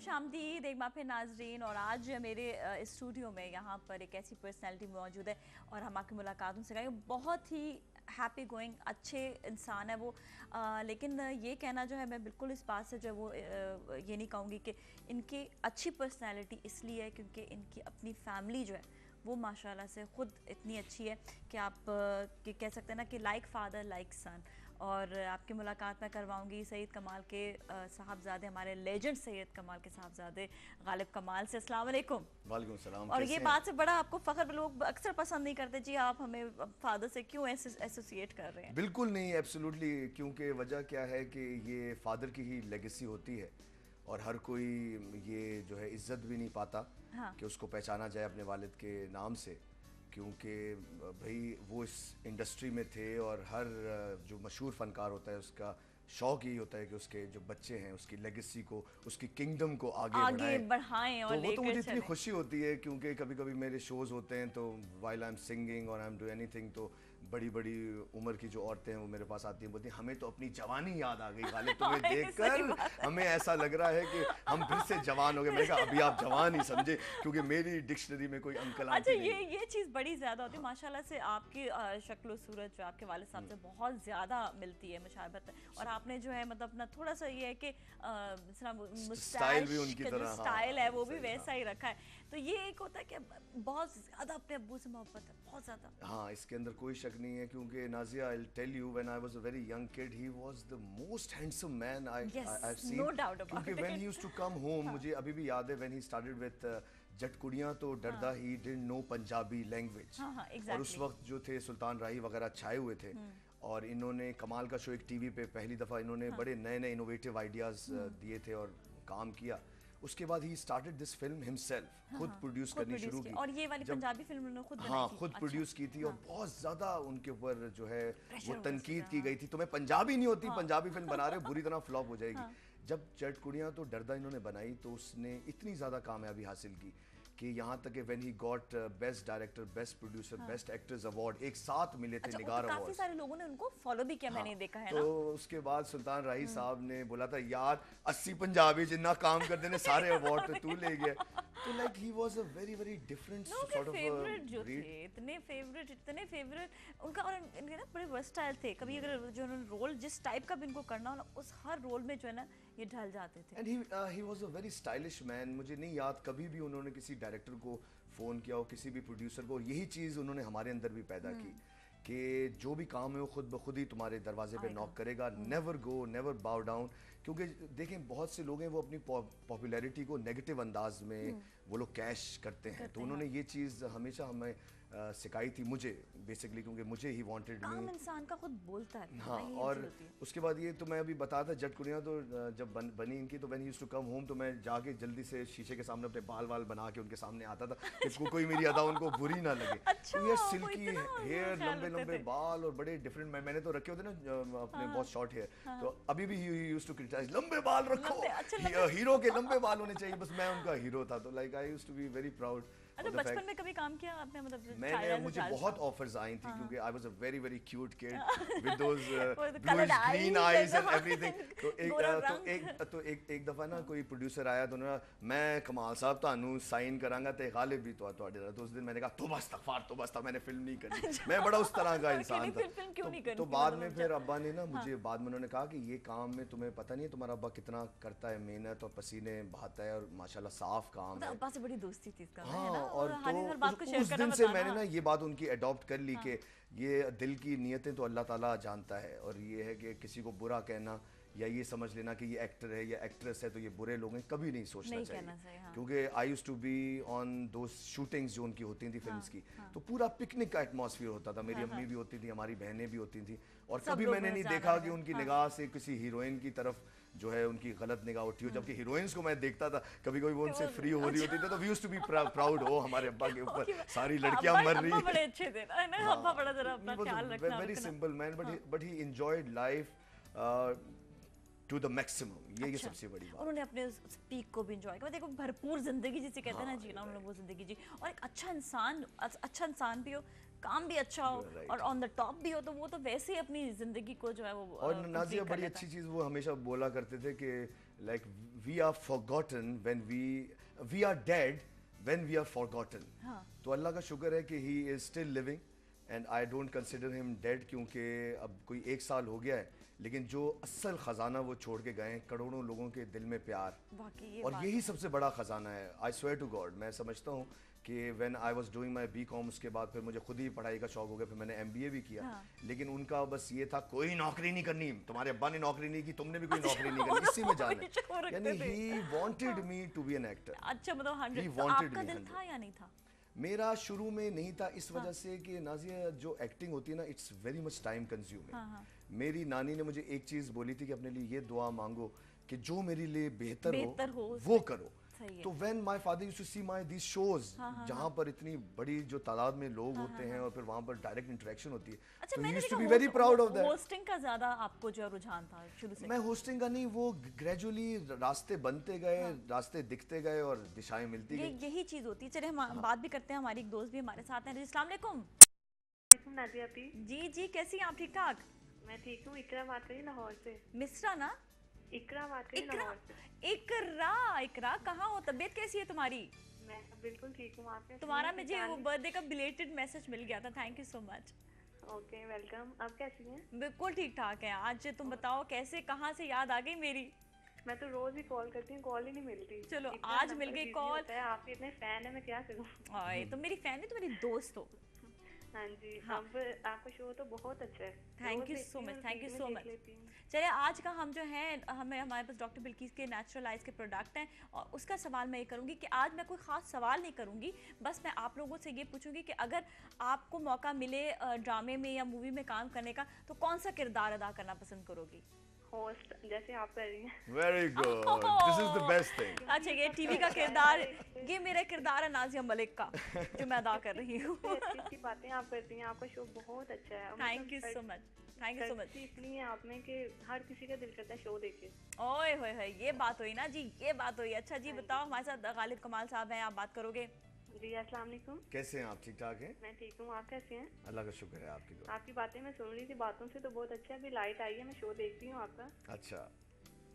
खुश आमदीद एक बार फिर नाजरीन। और आज मेरे स्टूडियो में यहाँ पर एक ऐसी पर्सनैलिटी मौजूद है और हम आपकी मुलाकात उनसे करेंगे। बहुत ही हैप्पी गोइंग अच्छे इंसान है वो, लेकिन ये कहना जो है मैं बिल्कुल इस बात से जो है वो ये नहीं कहूँगी कि इनकी अच्छी पर्सनैलिटी इसलिए है क्योंकि इनकी अपनी फैमिली जो है वो माशाल्लाह से ख़ुद इतनी अच्छी है कि आप कह सकते हैं ना कि लाइक फादर लाइक सन। और आपकी मुलाकात मैं करवाऊंगी सैयद कमाल के साहबजादे, हमारे लेजेंड सैयद कमाल के साहबजादे गालिब कमाल से। अस्सलाम वालेकुम। वालेकुम सलाम। और ये बात से बड़ा आपको फ़ख्र, लोग अक्सर पसंद नहीं करते जी आप हमें फादर से क्यों एसोसिएट कर रहे हैं। बिल्कुल नहीं, एब्सोल्युटली, क्योंकि वजह क्या है कि ये फादर की ही लेगेसी होती है और हर कोई ये जो है इज्जत भी नहीं पाता कि उसको पहचाना जाए अपने वालिद के नाम से, क्योंकि भाई वो इस इंडस्ट्री में थे और हर जो मशहूर फनकार होता है उसका शौक यही होता है कि उसके जो बच्चे हैं उसकी लेगेसी को, उसकी किंगडम को आगे बढ़ाएं और तो वो तो मुझे इतनी खुशी होती है क्योंकि कभी कभी मेरे शोज़ होते हैं तो वाइल आई एम सिंगिंग और आई एम डू एनीथिंग, तो बड़ी बड़ी उम्र की जो औरतें हैं वो मेरे पास आती हैं, बोलती हैं हमें तो अपनी जवानी याद आ गई गालिब तुम्हें देखकर, हमें ऐसा लग रहा है कि हम फिर से जवान हो गए। मैंने कहा अभी आप जवान ही समझे क्योंकि मेरी डिक्शनरी में कोई अंकल अच्छा ये चीज़ बड़ी ज़्यादा होती है माशाल्लाह से। आपकी शक्ल सूरत जो आपके वालिद साहब से बहुत ज़्यादा मिलती है, मुशाबहत। और आपने जो है मतलब अपना थोड़ा सा ये है कि स्टाइल भी उनकी तरह स्टाइल है वो भी वैसा ही रखा है। तो ये एक होता है कि बहुत ज़्यादा अपने अब्बू से मोहब्बत है, बहुत ज़्यादा। हाँ, इसके अंदर कोई शक नहीं है क्योंकि Nazia, I will tell you, when I was a very young kid he was the most handsome man I have seen. No doubt about क्योंकि when he used to come home, मुझे अभी भी याद है व्हेन ही स्टार्टेड विद जट कुड़ियाँ तो डरदा, he didn't know Punjabi language. और उस वक्त जो थे सुल्तान राही वगैरह छाए हुए थे और इन्होंने कमाल का शो एक टीवी पे पहली दफ़ा इन्होंने बड़े नए नए इनोवेटिव आइडियाज़ दिए थे और काम किया। उसके बाद he started this film himself, खुद प्रोड्यूस करनी शुरू की। और ये वाली पंजाबी फिल्म उन्होंने खुद हाँ खुद प्रोड्यूस की थी। और बहुत ज़्यादा उनके ऊपर जो है वो तनकीद की गई थी, तुम्हें पंजाबी नहीं होती, पंजाबी फिल्म बना रहे हो, बुरी तरह फ्लॉप हो जाएगी। जब जट कुड़ियाँ तो डरदा इन्होंने बनाई तो उसने इतनी ज़्यादा कामयाबी हासिल की कि यहाँ तक कि when he got best director, best producer, best actors award एक साथ मिले थे निगार अवार्ड। काफी सारे लोगों ने उनको फॉलो भी किया, मैंने देखा है तो ना। उसके बाद सुल्तान राही साहब ने बोला था यार 80 पंजाबी जितना काम करते ने सारे अवार्ड तो तू ले गया। तो like he was a very very different sort of favourite जो थे, इतने फेवरेट उनका। और इनके ना बड़े वर्सटाइल थे, कभी अगर जो उन्होंने रोल जिस टाइप का भी इनको करना हो ना उस हर रोल में जो है ना ये ढल जाते थे। And he was a very stylish man. मुझे नहीं याद कभी भी उन्होंने किसी डायरेक्टर को फ़ोन किया हो, किसी भी प्रोड्यूसर को, यही चीज़ उन्होंने हमारे अंदर भी पैदा की कि जो भी काम है वो खुद ब खुद ही तुम्हारे दरवाजे पे नॉक करेगा। नेवर गो, नेवर बाउ डाउन। क्योंकि देखें बहुत से लोग हैं वो अपनी पॉपुलैरिटी को नेगेटिव अंदाज में वो लोग कैश करते हैं, तो उन्होंने ये चीज़ हमेशा हमें सिखाई थी मुझे बेसिकली, क्योंकि मुझे ही वांटेड मी। इंसान का खुद बोलता है। हाँ, और उसके बाद ये तो मैं अभी बता था जट कुड़ियाँ तो जब बनी इनकी तो when he used to come home तो मैं जाके जल्दी से शीशे के सामने अपने बाल वाल बना के उनके सामने आता था कि कोई मेरी अदा उनको बुरी ना लगे। अच्छा, तो ये सिल्की हेयर, लंबे लंबे बाल और बड़े डिफरेंट, मैंने तो रखे होते ना अपने बहुत शॉर्ट हेयर, तो अभी भी ही यूज्ड टू क्रिटिसाइज लंबे बाल रखो, हीरो के लंबे बाल होने चाहिए, बस मैं उनका हीरो था। तो like I used to be very proud. अच्छा, बचपन में कभी काम किया आपने? मतलब मैंने, मुझे बहुत ऑफर्स आई थी क्योंकि आई was a very very cute kid with those bluish green eyes and everything. तो एक दफा ना कोई प्रोड्यूसर आया तो उन्होंने, मैं कमाल साहब तानू साइन करांगा ते गालिब भी तो उस दिन मैंने कहा तौबा इस्तगफार, मैंने फिल्म नहीं करनी। मैं बड़ा उस तरह का इंसान था। तो बाद में फिर अब्बा ने ना मुझे बाद में उन्होंने कहा कि ये काम में तुम्हें पता नहीं है तुम्हारा अब्बा कितना करता है मेहनत और पसीने बहाता है और माशाल्लाह साफ काम है। अब्बा से बड़ी दोस्ती थी इसका। हाँ, और तो उस दिन से मैंने ना ये बात उनकी अडॉप्ट कर ली कि ये दिल की नीयतें तो अल्लाह ताला जानता है, और ये है कि किसी को बुरा कहना या ये समझ लेना कि ये एक्टर है या एक्ट्रेस है तो ये बुरे लोग हैं, कभी नहीं सोचना चाहिए। क्योंकि I used to be on those shootings जो उनकी होती थी फिल्म्स की, तो पूरा पिकनिक का एटमॉस्फेयर होता था। मेरी अम्मी भी होती थी, हमारी बहनें भी होती थी, और कभी मैंने नहीं देखा कि उनकी निगाह से किसी हीरोइन की तरफ जो है उनकी गलत निगाह उठी हो। जबकि हीरोइंस को मैं देखता था कभी कभी वो उनसे फ्री हो रही होती थी तो we used to be proud, हो हमारे अब्बा के ऊपर सारी लड़कियां मर रही। बड़े अच्छे थे ना अब्बा, बड़ा जरा अपना ख्याल रखना। Very simple man, but he enjoyed life to the maximum. ये सबसे बड़ी बात। उन्होंने अपने स्पीक को भी एंजॉय किया। देखो भरपूर जिंदगी जिसे कहते हैं ना जीना, उन्होंने वो जिंदगी जी। और एक अच्छा इंसान भी हो, काम भी अच्छा हो और ऑन द टॉप भी हो, तो वो तो वैसे ही अपनी जिंदगी को जो है वो। और नाज़िया बड़ी अच्छी चीज़ वो हमेशा बोला करते थे कि like we are forgotten when we are dead when we are forgotten. हाँ. तो अल्लाह का शुक्र है कि he is still living and I don't consider him dead, क्योंकि अब कोई 1 साल हो गया है, लेकिन जो असल खजाना वो छोड़ के गए हैं, करोड़ों लोगों के दिल में प्यार, और यही सबसे बड़ा खजाना है. आई स्वेयर टू गॉड, मैं समझता हूँ कि when I was doing my BCom, उसके बाद फिर मुझे खुद ही पढ़ाई का शौक हो गया, फिर मैंने एमबीए भी किया. हाँ. लेकिन उनका बस ये था, कोई नौकरी नहीं करनी, तुम्हारे अब्बा ने नौकरी नहीं की, तुमने भी कोई नौकरी नहीं करनी, इसी में जाना है. यानी he wanted me to be an actor. अच्छा, मतलब 100. तो आपका दिल था या नहीं था? मेरा शुरू में नहीं था, इस वजह से कि नाज़िया जो एक्टिंग होती है ना, it's very much time consuming. मेरी नानी ने मुझे एक चीज़ बोली थी कि अपने लिए ये दुआ मांगो कि जो मेरे लिए बेहतर हो वो करो. तो when my father used to see my these shows, जहां पर इतनी बड़ी जो तादाद में लोग होते हैं और फिर वहां पर डायरेक्ट इंटरेक्शन होती है, अच्छा, तो मैंने used to be very proud of that. Hosting का ज्यादा आपको जो रुझान था शुरू से? मैं होस्टिंग का नहीं, वो ग्रेजुअली रास्ते बनते गए, रास्ते दिखते गए और दिशाएं मिलती गई. यही चीज होती है. चलिए हम बात भी करते हैं, हमारी एक दोस्त भी हमारे साथ हैं. अस्सलाम वालेकुम. नादिया पी. जी, कैसी हैं आप? ठीक ठाक? मैं ठीक हूँ. इकरा बात करी लाहौर से. मिस्रा ना? इकरा बात करी लाहौर से. इकरा कहाँ हो? तबीयत कैसी है तुम्हारी? मैं बिल्कुल ठीक हूँ. आपने तुम्हारा मुझे वो बर्थडे का बिलेटेड मैसेज मिल गया था. Thank you so much. Okay, welcome. आप कैसी हैं? बिल्कुल ठीक ठाक है. आज तुम बताओ कैसे, कहाँ से याद आ गई मेरी? मैं तो रोज ही कॉल करती हूँ, कॉल ही नहीं मिलती. चलो आज मिल गई कॉल. आप इतने फैन है, मैं क्या करूँ. तुम मेरी फैन नहीं, तुम मेरी दोस्त हो. हाँ जी. अब आपका शो तो बहुत अच्छा है. Thank you so much. Thank you so much. चलिए, आज का हम जो है, हमारे पास डॉक्टर बिल्किस के नेचुरल आइज के प्रोडक्ट हैं, और उसका सवाल मैं ये करूँगी कि आज मैं कोई ख़ास सवाल नहीं करूँगी, बस मैं आप लोगों से ये पूछूंगी कि अगर आपको मौका मिले ड्रामे में या मूवी में काम करने का, तो कौन सा किरदार अदा करना पसंद करोगी? होस्ट, जैसे आप कर रही हैं. Very good, this is the best thing. अच्छा, ये टीवी का किरदार, ये मेरा किरदार है नाज़िया मलिक का, जो मैं अदा कर रही हूँ. अच्छी बातें आप करती हैं. आपका शो बहुत अच्छा है. Thank you so much. Thank you so much. इसलिए आप में कि हर किसी का दिल करता है शो देखे. ओए होए, ये बात हुई ना जी, ये बात हुई. अच्छा जी, बताओ, हमारे साथ गालिब कमाल साहब हैं, आप बात करोगे? जी, अस्सलाम वालेकुम. कैसे हैं आप? ठीक ठाक हैं? मैं ठीक हूँ. आप कैसे हैं? अल्लाह का शुक्र है. आपकी बातें मैं सुन रही थी, बातों से तो बहुत अच्छा. अभी लाइट आई है, मैं शो देखती हूँ आपका. अच्छा,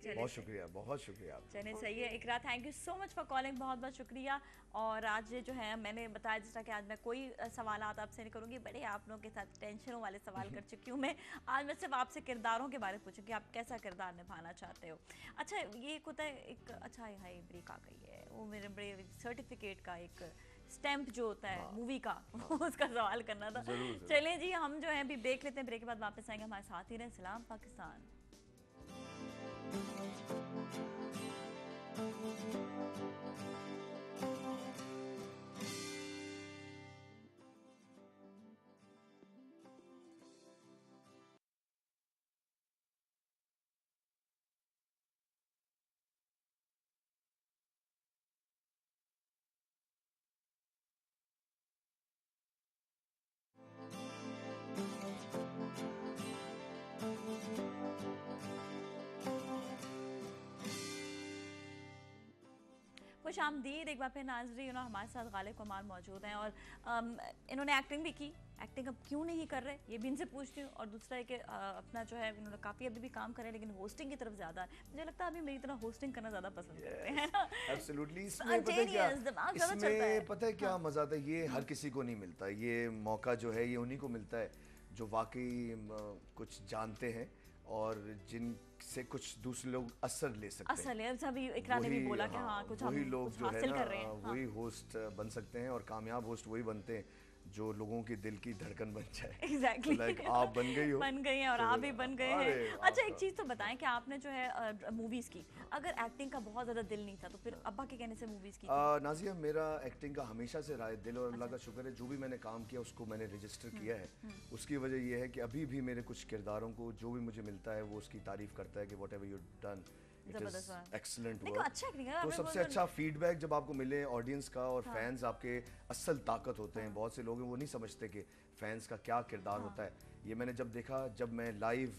बहुत शुक्रिया, बहुत शुक्रिया. चलिए, सही है. Iqra, thank you so much for calling. बहुत बहुत शुक्रिया. और आज जो है, मैंने बताया जिस तरह कि आज मैं कोई सवाल आपसे नहीं करूँगी, बड़े आप लोगों के साथ टेंशनों वाले सवाल कर चुकी हूँ मैं. आज मैं सिर्फ आपसे किरदारों के बारे में पूछूँगी, आप कैसा किरदार निभाना चाहते हो. अच्छा, ये एक होता है एक, अच्छा हाई ब्रेक आ गई है, वो मेरे बड़े सर्टिफिकेट का एक स्टैम्प जो होता है मूवी का, उसका सवाल करना था. चलिए जी, हम जो है अभी ब्रेक लेते हैं. ब्रेक के बाद वापस आएंगे. हमारे साथ ही रहें. सलाम पाकिस्तान. खुश आमदीद एक बार फिर नाज़रीन. हमारे साथ गालिब कमाल मौजूद हैं, और इन्होंने एक्टिंग भी की. एक्टिंग अब क्यों नहीं कर रहे, ये भी इनसे पूछती हूँ. और दूसरा है कि अपना जो है, इन्होंने काफ़ी अभी भी काम करे, लेकिन होस्टिंग की तरफ ज़्यादा है. मुझे लगता है अभी मेरी तरह होस्टिंग करना ज़्यादा पसंद करते हैं ना. एब्सोल्युटली. इसमें पता है क्या मज़ा आता है, ये हर किसी को नहीं मिलता. ये मौका जो है, ये उन्हीं को मिलता है जो वाकई कुछ जानते हैं और जिनसे कुछ दूसरे लोग असर ले सकते हैं. असल है, अभी इकरा ने भी बोला कि हाँ, कुछ वही लोग जो है ना, वही हाँ. होस्ट बन सकते हैं, और कामयाब होस्ट वही बनते हैं जो लोगों के दिल की धड़कन बन जाए. Exactly. लाइक आप बन गई हो, बन गई हैं, और आप भी बन गए हैं. अच्छा, एक चीज़ तो बताएं कि आपने जो है मूवीज़ की, अगर एक्टिंग का बहुत ज़्यादा दिल नहीं था, तो फिर अब्बा के कहने से मूवीज़ की? नाज़िया, मेरा एक्टिंग का हमेशा से रहा है दिल, और अल्लाह का शुक्र है, जो भी मैंने काम किया उसको मैंने रजिस्टर किया है. उसकी वजह यह है कि अभी भी मेरे कुछ किरदारों को जो भी मुझे मिलता है, वो उसकी तारीफ करता है कि what ever you done, excellent work. तो सबसे अच्छा फीडबैक जब आपको मिले ऑडियंस का, और फैंस आपके असल ताकत होते हैं. बहुत से लोग वो नहीं समझते कि फैंस का क्या किरदार होता है. ये मैंने जब देखा, जब मैं लाइव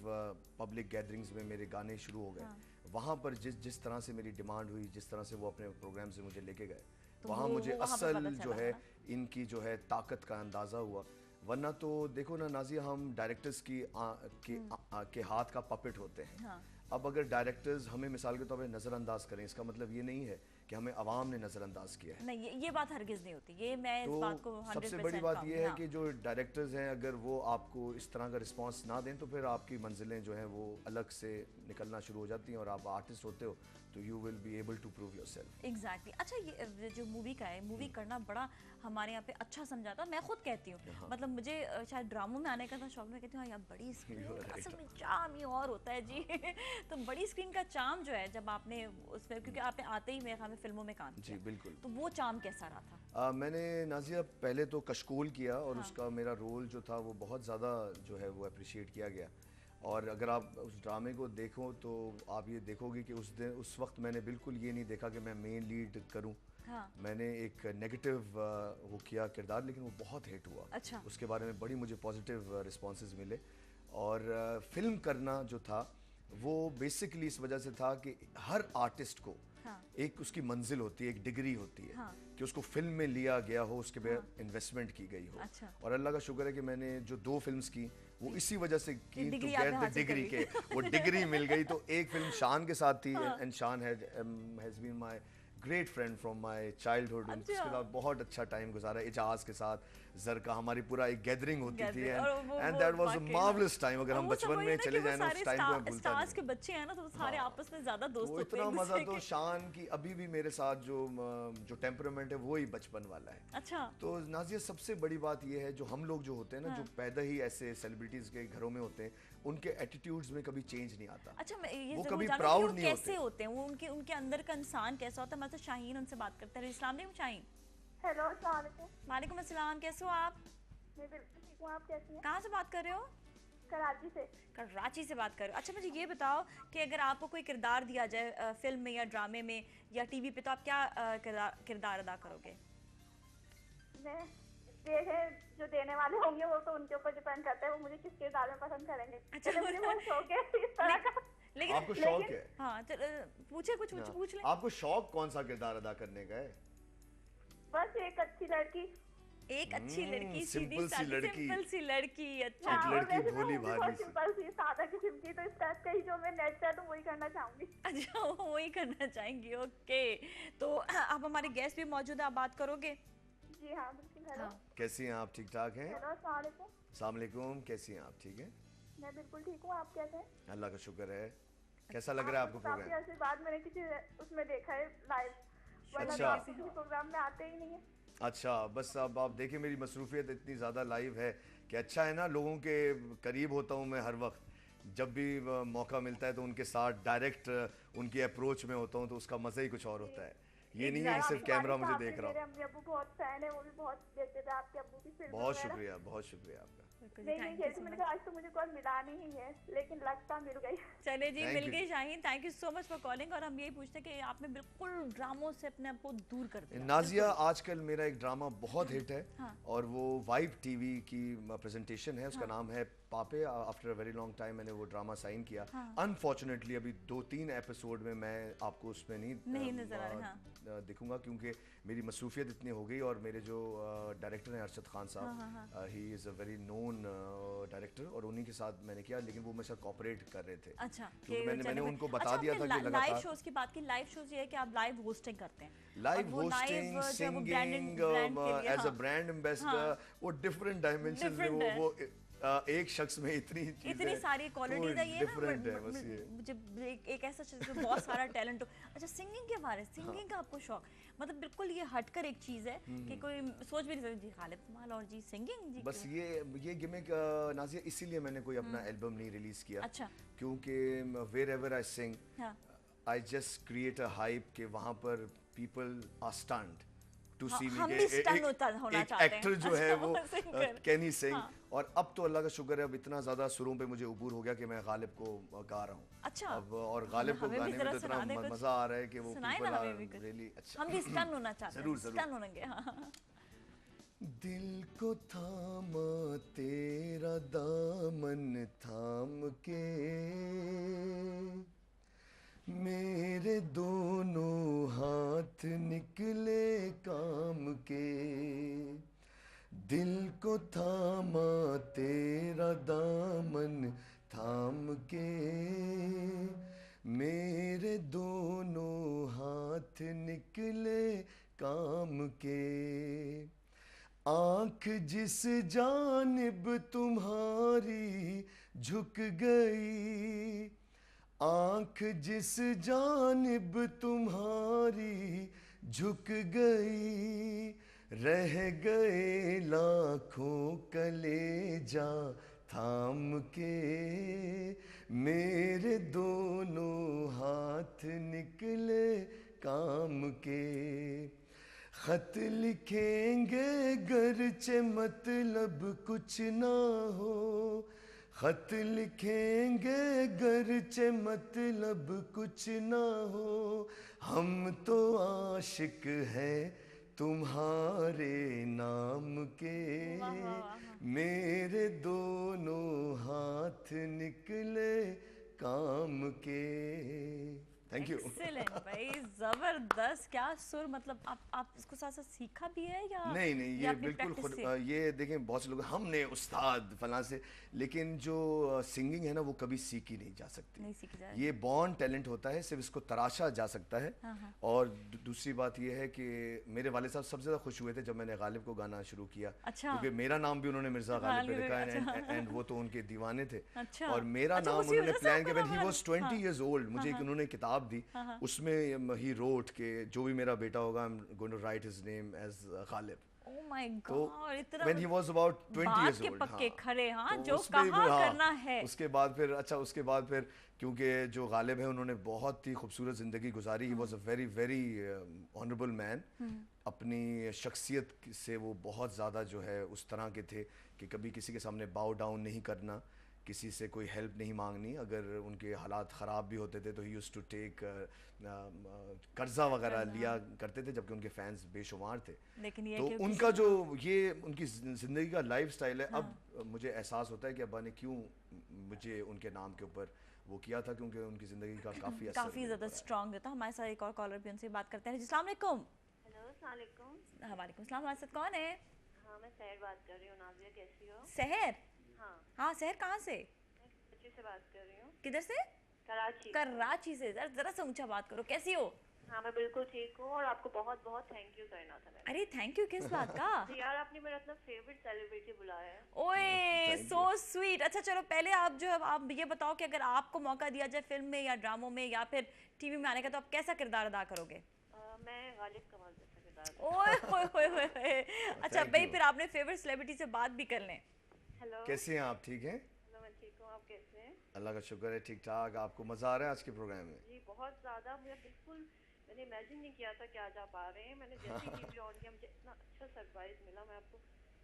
पब्लिक गैदरिंग्स में मेरे गाने शुरू हो गए, वहाँ पर जिस तरह से मेरी डिमांड हुई, जिस तरह से वो अपने प्रोग्राम से मुझे लेके गए, वहाँ मुझे असल जो है इनकी जो है ताकत का अंदाज़ा हुआ. वरना तो देखो ना नाज़िया, हम डायरेक्टर्स के हाथ का पपेट होते हैं. अब अगर डायरेक्टर्स हमें मिसाल के तौर पर नज़रअंदाज करें, इसका मतलब ये नहीं है कि हमें आवाम ने नज़रअंदाज किया है। नहीं, ये बात हरगिज़ नहीं होती, ये मैं तो इस बात को 100% सबसे बड़ी बात ये है हाँ। कि जो डायरेक्टर्स हैं अगर वो आपको इस तरह का रिस्पांस ना दें तो फिर आपकी मंजिलें जो हैं वो अलग से निकलना शुरू हो जाती हैं, और आप आर्टिस्ट होते हो तो you will be able to prove yourself. Exactly. अच्छा, ये जो मूवी का है, मूवी करना बड़ा हमारे यहाँ पे अच्छा समझाता है। मैं खुद कहती हूँ, मतलब मुझे शायद ड्रामों में आने का था शौक, में कहती हूँ यार बड़ी स्क्रीन असल में चार्म ही और होता है जी। तो बड़ी स्क्रीन का चार्म जो है जब आपने उसमें, क्योंकि आपने आते ही मेरे ख्याल में फिल्मों में काम जी किया, बिल्कुल। तो वो चार्म कैसा रहा था? मैंने नाजिया पहले तो कशकोल किया, और उसका मेरा रोल जो था वो बहुत ज़्यादा जो है वो अप्रिशिएट किया गया। और अगर आप उस ड्रामे को देखो तो आप ये देखोगे कि उस वक्त मैंने बिल्कुल ये नहीं देखा कि मैं मेन लीड करूं। हाँ। मैंने एक नेगेटिव वो किया किरदार, लेकिन वो बहुत हिट हुआ। अच्छा। उसके बारे में बड़ी मुझे पॉजिटिव रिस्पॉन्सेज मिले। और फिल्म करना जो था वो बेसिकली इस वजह से था कि हर आर्टिस्ट को एक उसकी मंजिल होती है, एक डिग्री होती है कि उसको फिल्म में लिया गया हो, उसके बाद इन्वेस्टमेंट की गई हो। अच्छा। और अल्लाह का शुक्र है कि मैंने जो 2 फिल्म्स की वो इसी वजह से की, टू डिग्री गेट आपने द हासिल डिग्री करी। के वो डिग्री मिल गई। तो एक फिल्म शान के साथ थी, and Shan has been my great friend from my childhood. उसके साथ बहुत अच्छा टाइम गुजारा, इजाज के साथ जर का हमारी पूरा एक गैदरिंग होती थी, and that was a marvellous time. अगर हम बचपन में चले जाएं ना उस टाइम को मैं भूलता स्टार्स नहीं। के बच्चे हैं ना, तो सारे आपस में ज्यादा दोस्त वो होते हैं इतना एक मजा दूसरे तो के। शान की अभी भी मेरे साथ जो टेम्परामेंट है वो ही बचपन वाला है। अच्छा। तो नाजिया सबसे बड़ी बात ये है, जो हम लोग जो होते हैं ना, जो पैदा ही ऐसे सेलिब्रिटीज के घरों में होते हैं, उनके एटीट्यूड्स में कभी चेंज नहीं आता। अच्छा, मैं ये वो जरूर कभी जानूं कि प्राउड वो नहीं कैसे होते। होते हैं, वो उनके अंदर का इंसान कैसा होता है। मैं तो शाहीन उनसे बात करते हैं। अस्सलाम वालेकुम शाहीन। हेलो, अस्सलाम वालेकुम। वालेकुम अस्सलाम, कैसे हो आप? मैं बिल्कुल ठीक हूँ, आप कैसी हैं? कहाँ से बात कर रहे हो? कराची से। कराची से बात कर रहे हो। अच्छा, मुझे ये बताओ कि अगर आपको कोई किरदार दिया जाए फिल्म में या ड्रामे में या टीवी पे, तो आप क्या किरदार अदा करोगे? मैं देखे जो देने वाले होंगे वो तो उनके ऊपर डिपेंड करता है, वो मुझे किस किरदार में पसंद करेंगे। अच्छा, मुझे बहुत शौक है इस तरह का। लेकिन आपको शौक है? हाँ, पूछे कुछ पूछ लें। आपको शौक कौन सा किरदार अदा करने का है? बस एक अच्छी लड़की। एक अच्छी लड़की, सीधी सिंपल सी सादी लड़की। सिंपल सी लड़की। अच्छा। एक लड़की वैसे मैं भोली हूँ भी भाली बहुत सी। सिंपल सी, सादा किस्म की, तो इस टाइप का ही जो मैं नेट पे तो वही करना चाहूंगी। अच्छा, वही करना चाहेंगी। ओके, तो आप हमारे गेस्ट भी मौजूद है, आप बात करोगे? जी हाँ बिल्कुल। हेलो। कैसी हैं आप? ठीक ठाक हैं? हेलो, अस्सलाम वालेकुम। अस्सलाम वालेकुम, कैसी हैं आप? ठीक है, मैं बिल्कुल ठीक हूँ, आप कैसे हैं? अल्लाह का शुक्र है। कैसा लग रहा है आपको काफी प्रोग्राम? ऐसी बात मैंने किसी उसमें देखा है लाइव, वरना अच्छा। तो आप किसी प्रोग्राम में आते ही नहीं है। अच्छा, बस अब आप देखिए मेरी मसरूफियत इतनी ज़्यादा लाइव है कि अच्छा है ना, लोगों के करीब होता हूँ मैं हर वक्त। जब भी मौका मिलता है तो उनके साथ डायरेक्ट उनकी अप्रोच में होता हूँ, तो उसका मज़ा ही कुछ और होता है। ये नहीं है कि सिर्फ कैमरा मुझे देख रहा मेरे हूँ। अम्मी अब्बू बहुत फैन है, वो भी बहुत देखते थे आपके अब्बू की फिल्म। बहुत शुक्रिया, बहुत शुक्रिया आपका। नहीं नहीं, जैसे मैंने कहा आज तो मुझे कॉल मिला नहीं है, लेकिन लगता मिल गई। चले जी, Thank मिल you. गई Shaheen. Thank you so much for calling. और हम यही पूछते हैं कि आपने बिल्कुल ड्रामों से अपने आप को दूर कर दिया। नाजिया, आजकल मेरा एक ड्रामा बहुत हिट है, हाँ। और वो वाइब टीवी की प्रेजेंटेशन है, उसका नाम है पापे। After a very long time मैंने वो ड्रामा साइन किया। अनफॉर्चुनेटली अभी 2-3 एपिसोड में मैं आपको उसमें नहीं नजर आ रहा। दिखूंगा, क्योंकि मेरी मसरूफियत इतनी हो गई। और मेरे जो डायरेक्टर हैं अरशद खान साहब, he is a very known director, और उन्हीं के साथ मैंने किया, लेकिन वो मेरे साथ कोऑपरेट कर रहे थे। अच्छा, क्योंकि मैंने उनको बता अच्छा, दिया था कि लाइव लगातार शोज की बात की। लाइव शोज ये है कि आप लाइव होस्टिंग करते हैं। लाइव और वो होस्टिंग, live जो है वो सिंगिंग, brand के लिए, एज अ हाँ। ब्रांड एम्बेसडर, वो डिफरेंट डायमेंशन में Different है। वो एक शख्स में इतनी इतनी सारी क्वालिटीज है, ये ना डिफरेंट है बस ये। मुझे एक ऐसा चीज जो बहुत सारा टैलेंट हो। अच्छा, सिंगिंग के बारे में, सिंगिंग का आपको शौक, मतलब बिल्कुल ये हटकर एक चीज है कि कोई सोच भी नहीं सकता जी गालिब कमाल और जी सिंगिंग जी। बस ये गिमिक नाज़िया, इसीलिए मैंने कोई अपना एल्बम नहीं रिलीज किया। अच्छा। क्योंकि वेयर एवर आई सिंग, हाँ। I just create a hype कि वहाँ पर पीपल आर स्टन्ड टू सी मी। हम भी stun होना एक चाहते हैं। एक्टर जो है वो singer। कैन ही सिंग। हाँ। और अब तो अल्लाह का शुक्र है, अब इतना ज़्यादा सुरों पे मुझे उबूर हो गया कि मैं गालिब को गा रहा हूँ। अच्छा। अब और गालिब को हमें भी गाने में जरा तो इतना सुना दे कुछ। मज़ा आ रहा है कि वो सुनाए people ना are हमें भी कुछ। really अच्छा। हम भी स्टन होना चाहते हैं। जरूर, जरूर। स्टन होंगे, हाँ। दिल को थामा तेरा दामन थाम के, मेरे दोनों हाथ निकले काम के। दिल को थामा तेरा दामन थाम के, मेरे दोनों हाथ निकले काम के, आंख जिस जानिब तुम्हारी झुक गई, आंख जिस जानिब तुम्हारी झुक गई, रह गए लाखों कलेजा थाम के, मेरे दोनों हाथ निकले काम के। खत लिखेंगे गरचे मतलब कुछ ना हो, खत लिखेंगे गरचे मतलब कुछ ना हो, हम तो आशिक हैं तुम्हारे नाम के, मेरे दोनों हाथ निकले काम के। Thank you. एक्सीलेंट भाई, जबरदस्त। क्या सुर, मतलब आप इसको साथ साथ सीखा भी है या नहीं ये बिल्कुल खुद, ये देखें बहुत से लोग हमने उस्ताद फलां से, लेकिन जो सिंगिंग है ना वो कभी सीखी नहीं जा सकती, नहीं सीखी जा ये बॉर्न टैलेंट होता है, सिर्फ इसको तराशा जा सकता है। और दूसरी बात ये है कि मेरे वाले साहब सबसे ज़्यादा खुश हुए थे जब मैंने गालिब को गाना शुरू किया। अच्छा। क्योंकि मेरा नाम भी उन्होंने मिर्ज़ा गालिब पे लिखा है एंड वो तो उनके दीवाने थे। और मेरा नाम उन्होंने प्लान किया, ही वाज 20 इयर्स ओल्ड, मुझे एक उन्होंने किताब दी, उसमें ही रोट के जो भी मेरा बेटा होगा I am going to write his name as Ghalib. Oh my God, इतना when he was about 20 years old, पक्के खड़े, हाँ, तो जो कहा करना है। उसके बाद फिर उसके बाद फिर क्योंकि जो गालिब है उन्होंने बहुत ही खूबसूरत ज़िंदगी गुजारी, he was a very very honourable man, अपनी शख्सियत से वो बहुत ज़्यादा जो है उस तरह के थे कि कभी किसी के सामने बाउ डाउन नहीं करना, किसी से कोई हेल्प नहीं मांगनी, अगर उनके हालात ख़राब भी होते थे तो ही यूज्ड टू टेक कर्जा वगैरह लिया करते थे, जबकि उनके फैंस बेशुमार थे। लेकिन ये तो उनका जो ये उनकी ज़िंदगी का लाइफ स्टाइल है, अब मुझे एहसास होता है कि अब्बा ने क्यों मुझे उनके नाम के ऊपर वो किया था, क्योंकि उनकी ज़िंदगी का काफ़ी ज़्यादा स्ट्रॉन्ग था। हमारे साथ एक और कॉलर भी, उनसे बात करते हैं। अस्सलाम वालेकुम। हेलो, अस्सलाम वालेकुम। वालेकुम सलाम। हमारे साथ कौन है? हाँ, मैं सहर बात कर रही हूँ। नाज़िया कैसी हो? सहर? हाँ सहर, कहाँ से? कराची से बात कर रही हूँ। किधर से? कराची से। जरा सा ऊंचा बात करो। कैसी हो? हाँ, मैं बिल्कुल ठीक हूँ और आपको बहुत बहुत थैंक यू करना था मैंने। अरे थैंक यू किस बात का? यार, आपने मेरा इतना फेवरेट सेलिब्रिटी बुलाया है। ओए सो स्वीट। अच्छा चलो, पहले आप जो है आप ये बताओ कि अगर आपको मौका दिया जाए फिल्म में या ड्रामों में या फिर टीवी में आने का, तो आप कैसा किरदार अदा करोगे? मैं गालिब कमाल जैसा किरदार। ओए होए होए। अच्छा भाई, फिर आपने फेवरेट सेलिब्रिटी से बात भी कर लें। हेलो, कैसे हैं आप? ठीक हैं? मैं ठीक हूँ, आप कैसे हैं? अल्लाह का शुक्र है, ठीक ठाक। आपको मज़ा आ रहा है आज के प्रोग्राम में? जी बहुत ज़्यादा। मैंने इमेजिन नहीं किया था कि आज आप आ रहे हैं। मैंने जैसे ही टीवी ऑन किया मुझे इतना अच्छा सरप्राइज मिला। मैं आपको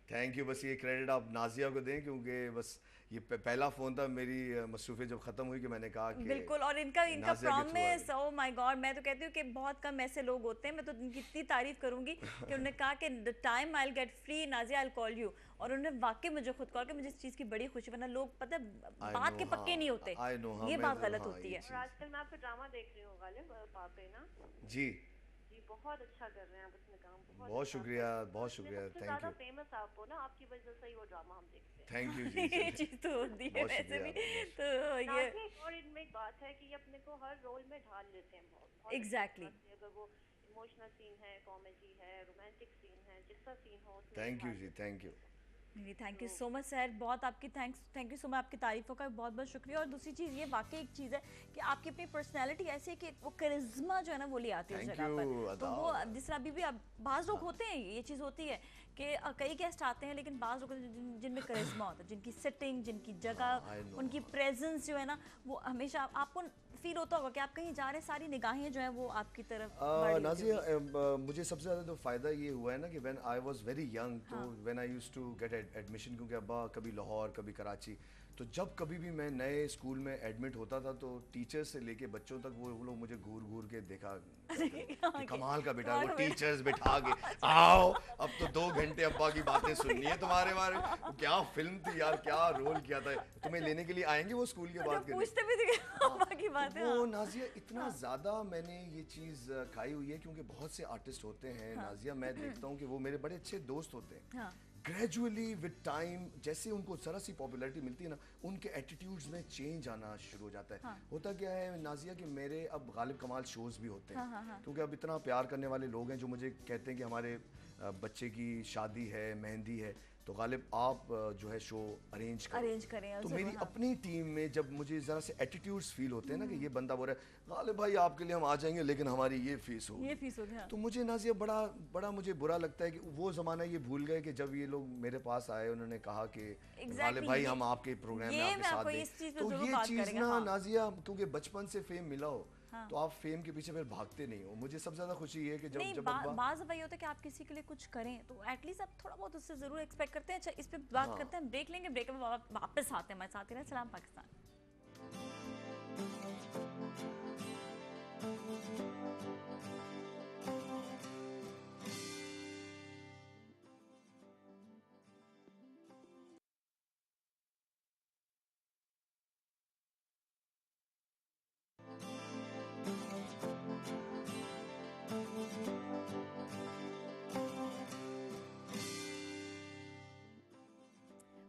थैंक यू। बस ये क्रेडिट आप नाजिया को दें, क्योंकि बस ये पहला फ़ोन था, मेरी मसरूफियत जब ख़त्म हुई कि मैंने कहा कि बिल्कुल। और इनका प्रॉमिस, ओह माय गॉड, मैं तो कहती हूँ कि बहुत कम ऐसे लोग होते हैं, मैं तो इनकी इतनी तारीफ करूंगी कि उन्होंने कहा कि the time I will get free Nazia I will call you, और उन्होंने वाकई मुझे खुद कॉल किया। मुझे इस चीज़ की बड़ी खुशी, वरना लोग पता है बात के पक्के नहीं होते, ये बात गलत होती है। और आजकल मैं आपका ड्रामा देख रही हूँ गालिब, पापे ना। जी बहुत अच्छा कर रहे हैं आप इसमें काम। बहुत शुक्रिया, बहुत शुक्रिया, थैंक यू। फेमस आप हो ना, आपकी वजह से ही वो ड्रामा हम देखते हैं। थैंक यू जी। ये चीज़ तो होती है वैसे भी। तो ये और इनमें एक बात है कि ये अपने को हर रोल में ढाल लेते हैं बहुत। एग्जैक्टली। अगर वो इमोशनल सीन है, कॉमेडी है, रोमांटिक सीन है, जिसका सीन हो उसमें। थैंक यू जी, थैंक यू। नहीं, thank you so much sir, बहुत आपकी थैंक यू सो मच, आपकी तारीफ़ों का बहुत बहुत शुक्रिया। और दूसरी चीज़ ये वाकई एक चीज़ है कि आपकी अपनी पर्सनैलिटी ऐसी है कि वो करिश्मा जो है ना वो ले आती है उस जगह पर। तो वो जिस तरह अभी भी अब बाज़ लोग होते हैं, ये चीज़ होती है कि कई गेस्ट आते हैं, लेकिन बाज़ लोग जिनमें करिश्मा होता है, जिनकी सिटिंग, जिनकी जगह, उनकी प्रेजेंस जो है ना वो हमेशा आपको फील होता होगा कि आप कहीं जा रहे हैं, सारी निगाहें जो है वो आपकी तरफ। नाज़िया, मुझे सबसे ज़्यादा तो फ़ायदा ये हुआ है ना कि when I was very young, तो when I used to get admission, क्योंकि अब्बा कभी लाहौर कभी कराची, तो जब कभी भी मैं नए स्कूल में एडमिट होता था तो टीचर्स से लेके बच्चों तक वो लोग मुझे घूर घूर के देखा कि कमाल का बेटा, वो टीचर्स बिठा के आओ अब तो 2 घंटे अब्बा की बातें सुननी है तुम्हारे बारे में, क्या फिल्म थी यार, क्या रोल किया था, तुम्हें लेने के लिए आएंगे वो स्कूल के बाद पूछते भी थे अब्बा की बातें। वो नाज़िया इतना ज़्यादा मैंने ये चीज़ खाई हुई है, क्योंकि बहुत से आर्टिस्ट होते हैं नाज़िया, मैं देखता हूँ कि वो मेरे बड़े अच्छे दोस्त होते हैं, ग्रेजुअली विद टाइम जैसे उनको जरा सी पॉपुलैरिटी मिलती है ना, उनके एटीट्यूड्स में चेंज आना शुरू हो जाता है। हाँ। होता क्या है नाजिया कि मेरे अब गालिब कमाल शोज भी होते हैं, हाँ, हाँ। क्योंकि अब इतना प्यार करने वाले लोग हैं जो मुझे कहते हैं कि हमारे बच्चे की शादी है, मेहंदी है, तो गालिब आप जो है शो अरेंज करें। तो मेरी अपनी टीम में जब मुझे ज़रा से एटीट्यूड्स फील होते हैं ना कि ये बंदा बोल रहा है गालिब भाई आपके लिए हम आ जाएंगे लेकिन हमारी ये फीस होगी, हाँ। तो मुझे नाजिया बड़ा मुझे बुरा लगता है कि वो ज़माना ये भूल गए कि जब ये लोग मेरे पास आए उन्होंने कहा कि गालिब भाई हम आपके प्रोग्राम में आपके साथ दें, तो ये चीज़ ना नाजिया क्योंकि बचपन से फेम मिला हो तो आप फेम के पीछे फिर भागते नहीं हो। मुझे सबसे ज्यादा खुशी है कि जब बाज़ दफ़ा ये होता है कि आप किसी के लिए कुछ करें तो एटलीस्ट आप थोड़ा बहुत उससे जरूर एक्सपेक्ट करते हैं। अच्छा इस पे बात करते हैं, ब्रेक लेंगे, ब्रेक में वापस आते हैं हमारे साथ ही। सलाम पाकिस्तान।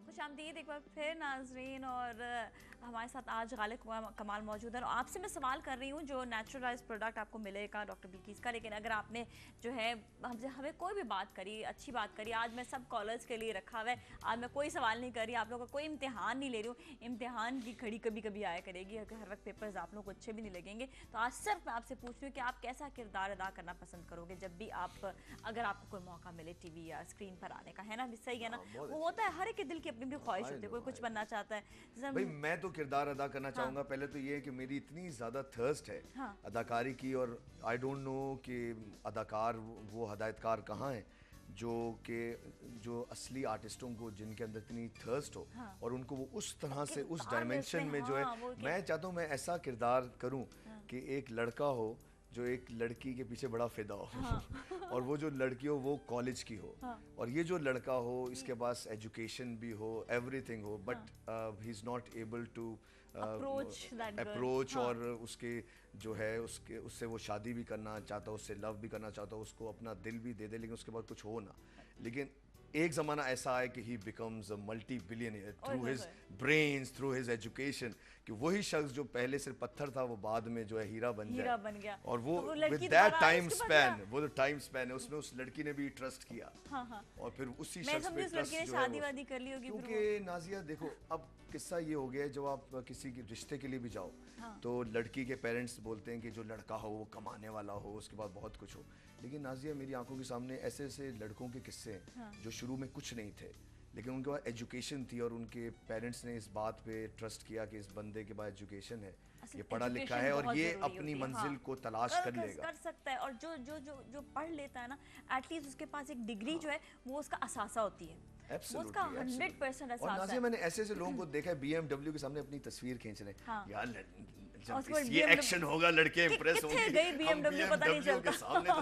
खुशामदीद एक बार फिर नाजरीन, और हमारे साथ आज गालिब कमाल मौजूद है। और आपसे मैं सवाल कर रही हूँ जो नेचुरलाइज प्रोडक्ट आपको मिलेगा डॉक्टर बिल्किस का, लेकिन अगर आपने जो है हमसे हमें कोई भी बात करी, अच्छी बात करी, आज मैं सब कॉलर्स के लिए रखा हुआ है, आज मैं कोई सवाल नहीं कर रही, आप लोगों का कोई इम्तिहान नहीं ले रही हूँ, इम्तिहान की घड़ी कभी कभी आया करेगी, हर वक्त पेपर्स आप लोगों को अच्छे भी नहीं लगेंगे। तो आज सिर्फ मैं आपसे पूछ रही हूँ कि आप कैसा किरदार अदा करना पसंद करोगे जब भी आप, अगर आपको कोई मौका मिले टीवी या स्क्रीन पर आने का, है ना? सही है ना? वो होता है हर एक के दिल की अपनी भी ख्वाहिश होती है, कोई कुछ बनना चाहता है। भाई मैं तो किरदार अदा करना चाहूंगा। पहले तो ये है कि मेरी इतनी ज्यादा थर्स्ट है अदाकारी की, और आई डोंट नो कि अदाकार वो हदायतकार कहाँ हैं जो असली आर्टिस्टों को जिनके अंदर इतनी थर्स्ट हो और उनको वो उस तरह से उस डायमेंशन में जो है, मैं चाहता हूँ मैं ऐसा किरदार करूँ कि एक लड़का हो जो एक लड़की के पीछे बड़ा फिदा हो और वो जो लड़की हो वो कॉलेज की हो और ये जो लड़का हो इसके पास एजुकेशन भी हो, एवरीथिंग हो, but he is not able to approach और उसके जो है उससे वो शादी भी करना चाहता हो, उससे लव भी करना चाहता हो, उसको अपना दिल भी दे दे, लेकिन उसके बाद कुछ हो ना। लेकिन एक ज़माना ऐसा है कि ही becomes a multi billionaire through his brains, through his education, कि वही शख्स जो पहले सिर्फ पत्थर था वो बाद में जो है हीरा बन गया। और वो विद दैट टाइम स्पैन, वो जो टाइम स्पैन है उसमें उस लड़की ने भी ट्रस्ट किया और फिर उसी शख्स पे ट्रस्ट जो है शादी कर ली होगी। क्योंकि नाजिया देखो अब किस्सा ये हो गया है, जब आप किसी के रिश्ते के लिए भी जाओ तो लड़की के पेरेंट्स बोलते हैं कि जो लड़का हो वो कमाने वाला हो, उसके बाद बहुत कुछ हो। लेकिन नाजिया मेरी आंखों के सामने ऐसे ऐसे लड़कों के किस्से हैं जो शुरू में कुछ नहीं थे लेकिन उनके पास एजुकेशन थी और उनके पेरेंट्स ने इस बात पे ट्रस्ट किया कि इस बंदे के पास एजुकेशन है, ये पढ़ा लिखा है और ये अपनी मंजिल को तलाश कर लेगा, कर सकता है। और जो जो जो जो पढ़ लेता है ना, एटलीस्ट उसके पास एक डिग्री जो है वो उसका असासा होती है, उसका 100% असासा है। और नाजिया मैंने ऐसे ऐसे लोगों को देखा है BMW के सामने अपनी तस्वीर खींच रहे, यार जब ये एक्शन होगा लड़के इंप्रेस होंगे, BMW पता नहीं चलता के सामने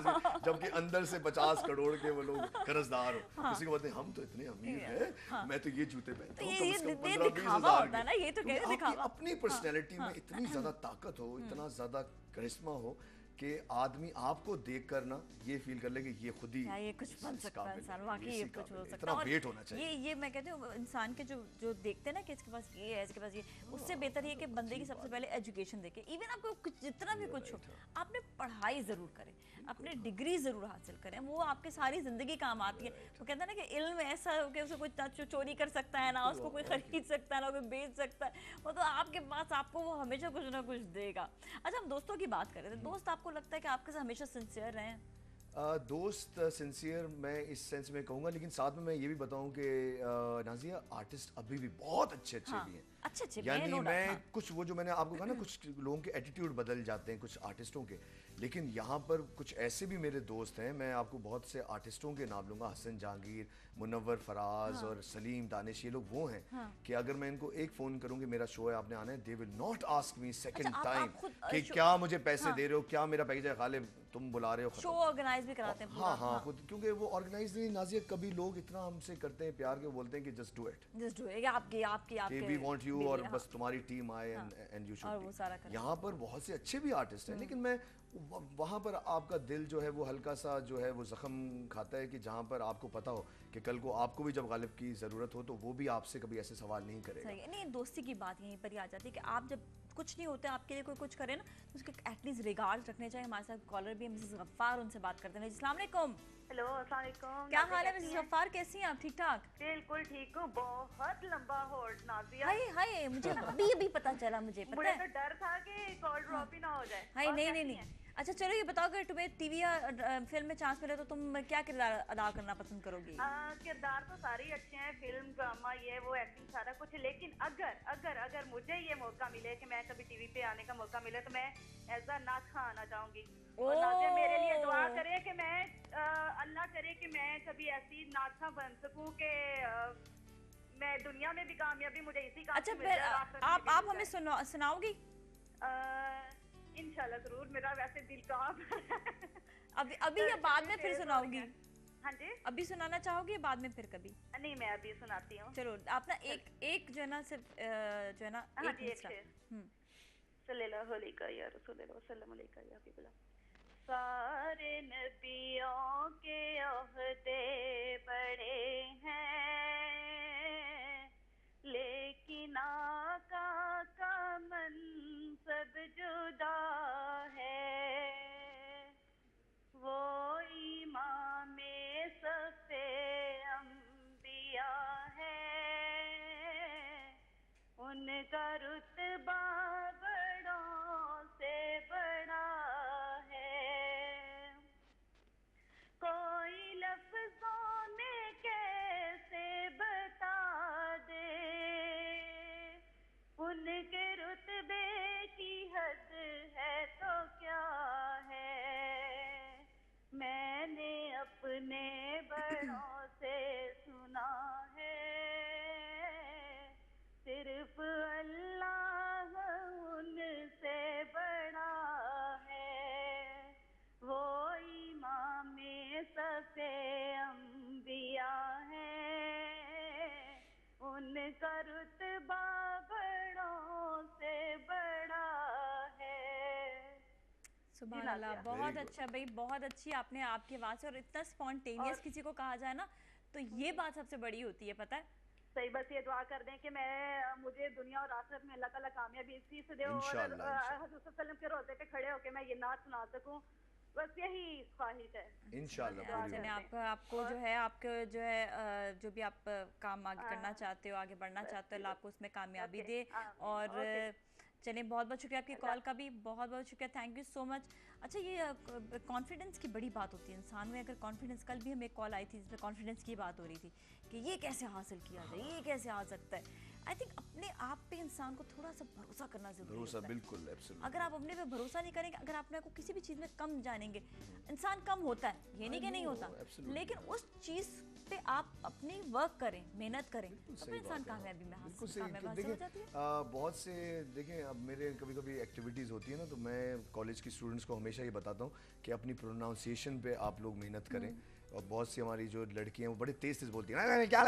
जबकि अंदर से 50 करोड़ के वो लोग कर्जदार हो, किसी को बोलते हैं हम तो इतने अमीर हैं, मैं तो ये जूते पहनता हूँ, ये दिखावा होता है ना, ये तो कह रहे दिखावा। अपनी पर्सनैलिटी में इतनी ज्यादा ताकत हो, इतना ज्यादा करिश्मा हो कि आदमी आपको देखकर ना ये फील कर ले कि ये खुद ही ये कुछ बन सकता है इंसान, वाकई ये कुछ हो सकता है। वेट होना चाहिए। ये मैं कहती हूँ इंसान के जो देखते हैं ना कि इसके पास ये है, इसके पास ये, उससे बेहतर ये कि बंदे की सबसे पहले एजुकेशन देखे। इवन आपको जितना भी कुछ हो, आपने पढ़ाई ज़रूर करें, अपने डिग्री ज़रूर हासिल करें, वो आपके सारी ज़िंदगी काम आती है। वो कहते हैं ना कि इल्म ऐसा हो कि उसे कोई ना चोरी कर सकता है, ना उसको कोई खरीद सकता है, ना कोई बेच सकता है, वो तो आपके पास आपको वो हमेशा कुछ ना कुछ देगा। अच्छा हम दोस्तों की बात करें तो दोस्त आपको लगता है कि आपके साथ हमेशा सिंसियर रहे हैं? दोस्त सिंसियर मैं इस सेंस में कहूँगा, लेकिन साथ में मैं ये भी बताऊँ कि नाजिया आर्टिस्ट अभी भी बहुत अच्छे भी हैं, अच्छे यानी मैं कुछ वो जो मैंने आपको कहा ना कुछ लोगों के एटीट्यूड बदल जाते हैं कुछ आर्टिस्टों के, लेकिन यहाँ पर कुछ ऐसे भी मेरे दोस्त हैं, मैं आपको बहुत से आर्टिस्टों के नाम लूँगा, हसन जहांगीर, मुनव्वर फराज और सलीम दानिश, ये लोग वो हैं कि अगर मैं इनको एक फ़ोन करूँगी मेरा शो है आपने आना है, they will not ask me second time कि क्या मुझे पैसे दे रहे हो, क्या मेरा पैकेज है, गालिब तुम बुला रहे हो, शो ऑर्गेनाइज भी कराते हैं पूरा। हाँ खुद, क्योंकि वो ऑर्गेनाइज नहीं नाजिया, कभी लोग इतना हमसे करते हैं प्यार के, बोलते हैं कि जस्ट डू इट, आपके वी वांट यू और बस तुम्हारी टीम आए एंड यू शुड। यहाँ पर बहुत से अच्छे भी आर्टिस्ट हैं लेकिन मैं वहाँ पर आपका दिल जो है वो हल्का सा जो है वो जख्म खाता है कि जहाँ पर आपको पता हो कि कल को आपको भी जब गालिब की ज़रूरत हो तो वो भी आपसे कभी ऐसे सवाल नहीं करेगा। सही है। नहीं, दोस्ती की बात यहीं पर ही आ जाती है कि आप जब कुछ नहीं होते आपके लिए कोई कुछ करे ना तो उसके एटलीस्ट रिगार्ड्स रखने चाहिए। हमारे साथ कॉलर भी है मिसेस गफ्फार, उनसे बात करते हैं। अस्सलाम वालेकुम। हेलो, अस्सलाम वालेकुम। क्या हाल है मिसेस गफ्फार, कैसी हैं आप? ठीक ठाक? बिल्कुल ठीक हूँ। बहुत लंबा होल्ड नाज़िया। हाय हाय, मुझे अभी पता चला, मुझे पता मुझे है। तो डर था कि कॉल ड्रॉप ही ना हो जाए। हाय, और नहीं कैसी नहीं हैं? नहीं। अच्छा चलो ये बताओ कि तुम्हें टीवी या फिल्म में चांस मिले तो तुम क्या किरदार अदा करना पसंद करोगी? किरदार तो सारे ही अच्छे हैं, फिल्म ड्रामा ये वो एक्टिंग सारा कुछ, लेकिन अगर अगर अगर मुझे ये मौका मिले कि मैं कभी टीवी पे आने का मौका मिले तो मैं एज अ नाज़िया आना चाहूंगी। और नाज़िया मेरे लिए दुआ करे कि मैं अल्लाह करे कि मैं कभी ऐसी नाज़िया बन सकूं कि मैं दुनिया में भी कामयाबी मुझे इसी काम अच्छा से मिल फिर जाए और आखिरत में भी आप मिल हमें जाए। सुनाओगी? इंशाल्लाह जरूर। मेरा वैसे दिल कहाँ पर है। अभी या बाद में फिर सुनाओगी? हाँ जी। अभी सुनाना चाहोगी या बाद में फिर कभी? नहीं, मैं अभी सुनाती हूँ। चलो आप ना एक जो है ना सिर्फ जो है ना हाँ एक जी, एक हिस्सा। शेर। सल्लल्लाहु अलैहि या रसूलल्लाह वसल्लम अलैका या हबीबल्लाह। सारे नबियों के ओहदे बड़े हैं, लेकिन आका का मनसब जुदा है। वो इमामे सफ़े अंबिया है, उनका रुतबा बड़ों से बड़ा है। कोई लफ्जों में कैसे बता दे उनके रुतबे की हद है तो क्या है। मैंने अपने बड़ों से सुना है, सिर्फ अल्लाह उनसे बड़ा है। वो इमामे सफ़े अंबिया है, उनका रुतबा बड़ों से बड़ा है। सुभान अल्लाह, बहुत अच्छा भाई, बहुत अच्छी आपने आपकी आवाज़ से। और इतना स्पॉन्टेनियस किसी को कहा जाए ना तो ये बात सबसे बड़ी होती है, पता है। सही, बस ये दुआ कर दें कि मुझे दुनिया और आखिरत में अल्लाह ताला कामयाबी इस चीज़ से दे और हज़रत सल्लम के रोज़े पे खड़े होकर मैं ये नात सुना सकूं। बस यही ख्वाहिश है इंशाल्लाह। आपको जो है आपके जो है जो भी आप काम आगे करना चाहते हो, आगे बढ़ना चाहते हो, अल्लाह आपको उसमें कामयाबी दे। और चलिए, बहुत बहुत शुक्रिया आपकी कॉल का भी, बहुत बहुत शुक्रिया, थैंक यू सो मच। अच्छा, ये कॉन्फिडेंस की बड़ी बात होती है इंसान में। अगर कॉन्फिडेंस, कल भी हमें एक कॉल आई थी जिसमें कॉन्फिडेंस की बात हो रही थी कि ये कैसे हासिल किया जाए, ये कैसे आ सकता है। आई थिंक अपने आप पे इंसान को थोड़ा सा भरोसा करना जरूरी होता है। बिल्कुल, एब्सोल्युटली। अगर आप अपने पे भरोसा नहीं करेंगे, अगर अपने को किसी भी चीज़ में कम जानेंगे, इंसान कम होता है, ये नहीं कि नहीं होता, लेकिन उस चीज़ पे आप अपनी वर्क करें, मेहनत करें, तो फिर इंसान कामयाबी में हासिल हो जाती है। बहुत से देखें, अब मेरे कभी कभी एक्टिविटीज़ होती है ना, तो मैं कॉलेज की स्टूडेंट्स को हमेशा ये बताता हूँ कि अपनी प्रोनाउंसिएशन पे आप लोग मेहनत करें। और बहुत सी हमारी जो लड़कियां वो बड़े तेज तेज बोलती हैं, क्या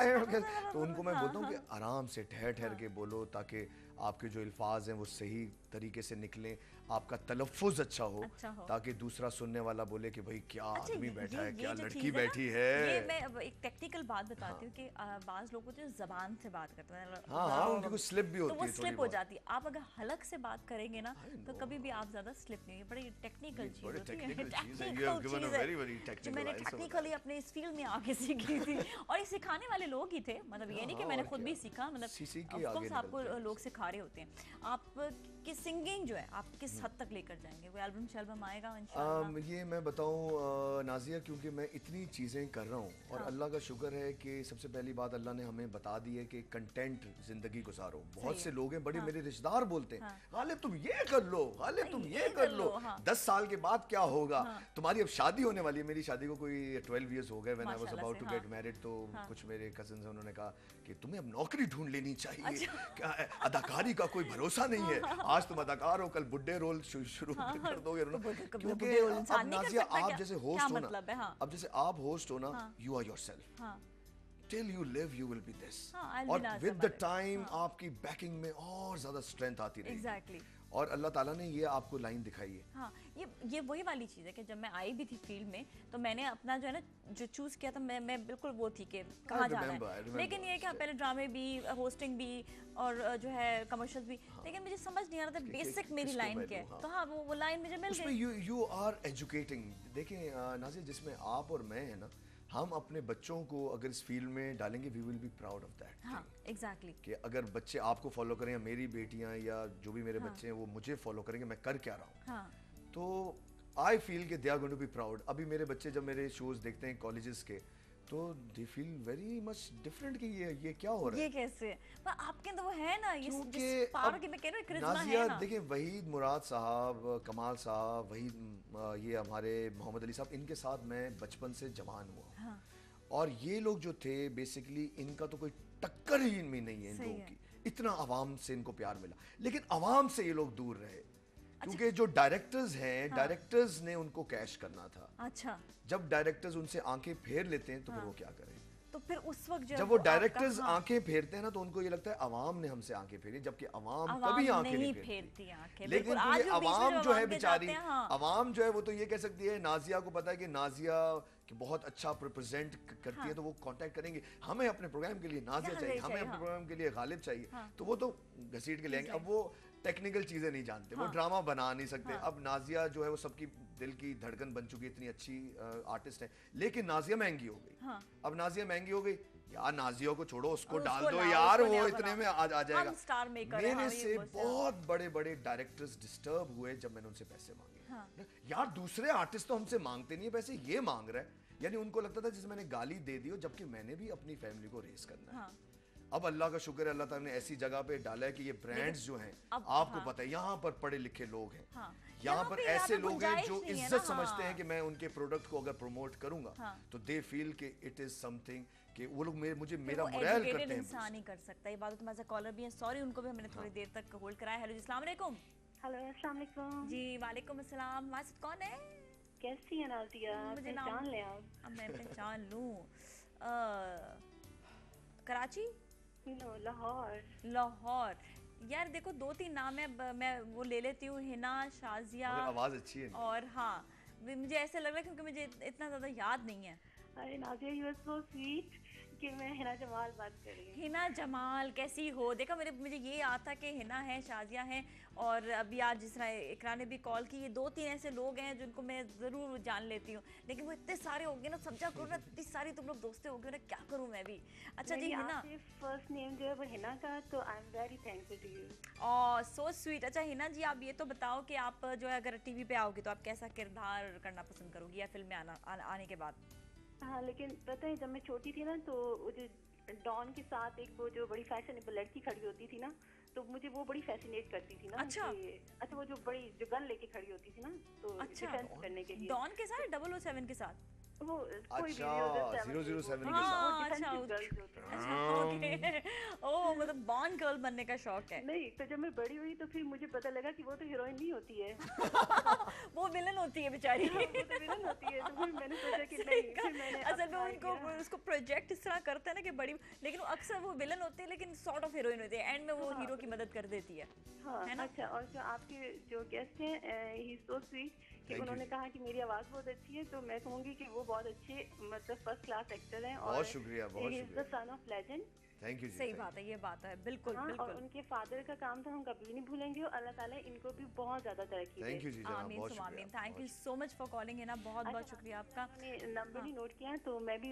तो उनको मैं बोलता हूँ कि आराम से ठहर ठहर के बोलो, ताकि आपके जो अल्फाज हैं वो सही तरीके से निकलें, आपका तलफ़ुज़ अच्छा हो, ताकि दूसरा सुनने वाला बोले कि भाई क्या आदमी बैठा है, क्या लड़की बैठी है। ये मैं एक टेक्निकल बात बताती हूँ कि बाज़ लोग होते हैं ज़बान से बात करते हैं, हाँ, उनकी कुछ स्लिप भी होती है, तो वो स्लिप हो जाती है। आप अगर हलक से बात करेंगे ना तो कभी भी आप ज़्यादा स्लिप नहीं होगी। बड़ी टेक्निकल चीज़ होती है, मैंने टेक्निकली अपने इस फील्ड में आके सीखी थी। और ये सिखाने वाले लोग ही थे, मतलब ये नहीं कि मैंने खुद भी सीखा, मतलब आपको लोग सिखा रहे होते हैं। आपकी सिंगिंग जो है आप किस हद तक लेकर जाएंगे? कोई एल्बम शल्बम आएगा इंशाल्लाह? ये मैं बताऊं नाज़िया, क्योंकि मैं इतनी चीज़ें कर रहा हूँ और अल्लाह का शुक्र है कि सबसे पहली बात अल्लाह ने हमें बता दी है कि कंटेंट ज़िंदगी गुजारो। बहुत से लोग हैं, बड़े मेरे रिश्तेदार बोलते हैं, गालिब तुम ये कर लो, गालिब तुम ये कर लो, 10 साल के बाद क्या होगा, तुम्हारी अब शादी होने वाली है। मेरी शादी को कोई 12 ईयर्स हो गए, when I was about to get married. तो कुछ मेरे कजिन्स हैं, उन्होंने कहा कि तुम्हें अब नौकरी ढूंढ लेनी चाहिए, क्या अदाकारी का कोई भरोसा नहीं है, आज तुम अदाकार हो, कल बुड्ढे रोल शुरू कर दोगे। क्योंकि अब नाज़िया आप जैसे होस्ट हो ना, अब जैसे आप होस्ट हो ना, you are yourself, till you live you will be this. और विद द टाइम आपकी बैकिंग में और ज्यादा स्ट्रेंथ आती रहेगी। और अल्लाह ताला ने ये आपको लाइन दिखाई है। हाँ, ये वही वाली चीज़ है कि जब मैं आई भी थी फील्ड में तो मैंने अपना जो है ना जो चूज़ किया था, मैं बिल्कुल वो थी कि कहाँ जाना है। लेकिन ये कि पहले ड्रामे भी, होस्टिंग भी और जो है कमर्शियल भी, लेकिन मुझे समझ नहीं आ रहा था बेसिक मेरी लाइन क्या है। तो हाँ, वो लाइन मुझे मिल गई। You are educating. देखिए नाज़िया, जिसमें आप और मैं है ना, हम अपने बच्चों को अगर इस फील्ड में डालेंगे, we will be proud of that. हाँ, एग्जैक्टली। कि अगर बच्चे आपको फॉलो करें या मेरी बेटियां या जो भी मेरे बच्चे हैं वो मुझे फॉलो करेंगे, मैं कर क्या रहा हूँ, हाँ, तो आई फील कि they are going to be proud. अभी मेरे बच्चे जब मेरे शोज देखते हैं कॉलेजेस के, तो they feel very much different कि ये क्या हो रहा है, ये कैसे। पर आपके अंदर वो है ना, ये क्योंकि जिस पावर की मैं कह रही हूँ करिश्मा है नाज़िया ना। देखिए, वहीद मुराद साहब, कमाल साहब, वहीद, ये हमारे मोहम्मद अली साहब, इनके साथ मैं बचपन से जवान हुआ। हाँ, और ये लोग जो थे बेसिकली, इनका तो कोई टक्कर ही इनमें नहीं है इन लोगों की। इतना आवाम से इनको प्यार मिला, लेकिन आवाम से ये लोग दूर रहे क्योंकि जो डायरेक्टर्स हैं, डायरेक्टर्स ने उनको कैश करना था। अच्छा, जब डायरेक्टर्स उनसे आंखें फेर लेते हैं तो फिर वो क्या करें। तो फिर उस वक्त जब वो डायरेक्टर्स आंखें फेरते हैं ना, तो उनको ये लगता है अवाम ने हमसे आंखें फेरी, जबकि अवाम कभी आंखें नहीं फेरती। लेकिन अवाम जो है बेचारी, अवाम जो है वो तो ये कह सकती है, नाज़िया को पता है कि नाज़िया कि बहुत अच्छा रिप्रेजेंट करती है, तो वो कांटेक्ट करेंगे, हमें अपने प्रोग्राम के लिए नाज़िया चाहिए, हमें अपने प्रोग्राम के लिए गालिब चाहिए, तो वो तो घसीट के लेंगे। अब वो टेक्निकल चीजें नहीं जानते, वो ड्रामा बना नहीं सकते। अब नाज़िया जो है वो सबकी दिल की धड़कन बन चुकी है, इतनी अच्छी आर्टिस्ट है, लेकिन नाज़िया महंगी हो गई। अब नाज़िया महंगी हो गई यार, नाज़िया को छोड़ो, उसको डाल दो यार, वो इतने में आ जाएगा। स्टार मेकर मेरे से बहुत बड़े बड़े डायरेक्टर्स डिस्टर्ब हुए जब मैंने उनसे पैसे मांगे। यार दूसरे आर्टिस्ट तो हमसे मांगते नहीं है पैसे, ये मांग रहा है। यानी उनको लगता था जैसे मैंने गाली दे दी हो, जबकि मैंने भी अपनी फैमिली को रेस करना है। अब अल्लाह का शुक्र है, अल्लाह ताला ने ऐसी जगह पे डाला है कि ये ब्रांड्स जो हैं, आपको पता है यहाँ पर पढ़े लिखे लोग हैं, यहाँ पर ऐसे लोग हैं जो इज्जत समझते हैं कि मैं उनके प्रोडक्ट को अगर प्रमोट करूंगा तो दे फील कि इट इज समथिंग, कि वो लोग मुझे मेरा मोरल करते हैं। इंसान ही कर सकता है ये बात। तो तुम्हारा कॉलर भी है, सॉरी उनको भी हमने थोड़ी देर तक होल्ड कराया। हेलो जी, अस्सलाम वालेकुम। हेलो, अस्सलाम वालेकुम जी। वालेकुम अस्सलाम। हमारे साथ कौन है? कैसी है नाज़िया? मुझे पहचान ले आप? अब मैं पहचान लूं। कराची? नो, लाहौर। लाहौर। यार देखो, 2-3 नाम है, मैं वो ले लेती हूँ, हिना, शाजिया, आवाज अच्छी है और हाँ मुझे ऐसे लग रहा है क्योंकि मुझे इतना ज़्यादा याद नहीं है। अरे Nazia, you are so sweet कि मैं हिना जमाल बात कर रही हूँ। हिना जमाल कैसी हो? देखा, मुझे ये याद था कि हिना है, शाजिया है, और अभी आज जिस तरह इकरा ने भी कॉल की, ये 2-3 ऐसे लोग हैं जिनको मैं ज़रूर जान लेती हूँ, लेकिन वो इतने सारे हो गए ना, समझा करो ना, इतनी सारी तुम लोग दोस्तें हो गए ना, क्या करूँ मैं भी। अच्छा जी, हिना फर्स्ट नेम जो है वो हिना का, तो I am very thankful to you. Oh so sweet. अच्छा हिना जी, आप ये तो बताओ कि आप जो है अगर टीवी पे आओगी तो आप कैसा किरदार करना पसंद करोगी या फिल्म में आने के बाद? हाँ, लेकिन पता है जब मैं छोटी थी ना, तो वो जो डॉन के साथ एक वो जो बड़ी फैशनेबल लड़की खड़ी होती थी ना, तो मुझे वो बड़ी फैसिनेट करती थी ना। अच्छा, वो जो बड़ी जो गन लेके खड़ी होती थी ना, तो डिफेंस करने के लिए। डॉन के साथ 007 के साथ? वो कोई अच्छा, 007 के साथ। अच्छा, ओके। ओह, मतलब बॉन्ड गर्ल बनने का शौक है। नहीं, तो जब मैं बड़ी हुई तो फिर मुझे पता लगा कि वो तो हीरोइन नहीं होती है। वो विलन होती है बेचारी। वो तो विलन होती है, तो फिर मैंने सोचा कि नहीं, फिर मैंने असल में उनको उसको प्रोजेक्ट इस तरह करते हैं ना कि बड़ी, लेकिन अक्सर वो विलन होती है लेकिन सॉर्ट ऑफ हीरोइन होती है, एंड में वो हीरो की मदद कर देती है। हाँ, अच्छा, और जो आपके जो गेस्ट हैं, ही सो स्वीट कि उन्होंने कहा कि मेरी आवाज़ बहुत अच्छी है, तो मैं कहूँगी कि वो बहुत अच्छे, मतलब फर्स्ट क्लास एक्टर हैं। बहुत शुक्रिया, बहुत शुक्रिया। Son of legend. Thank you. सही बात है, ये बात है, बिल्कुल बिल्कुल। और उनके फादर का काम तो हम कभी नहीं भूलेंगे, और अल्लाह ताला इनको भी बहुत ज्यादा तरक्की दे। थैंक यू जी जनाब, बहुत शुक्रिया। Thank you so much for calling in, बहुत बहुत शुक्रिया आपका। मैंने नंबर ही नोट किया, तो मैं भी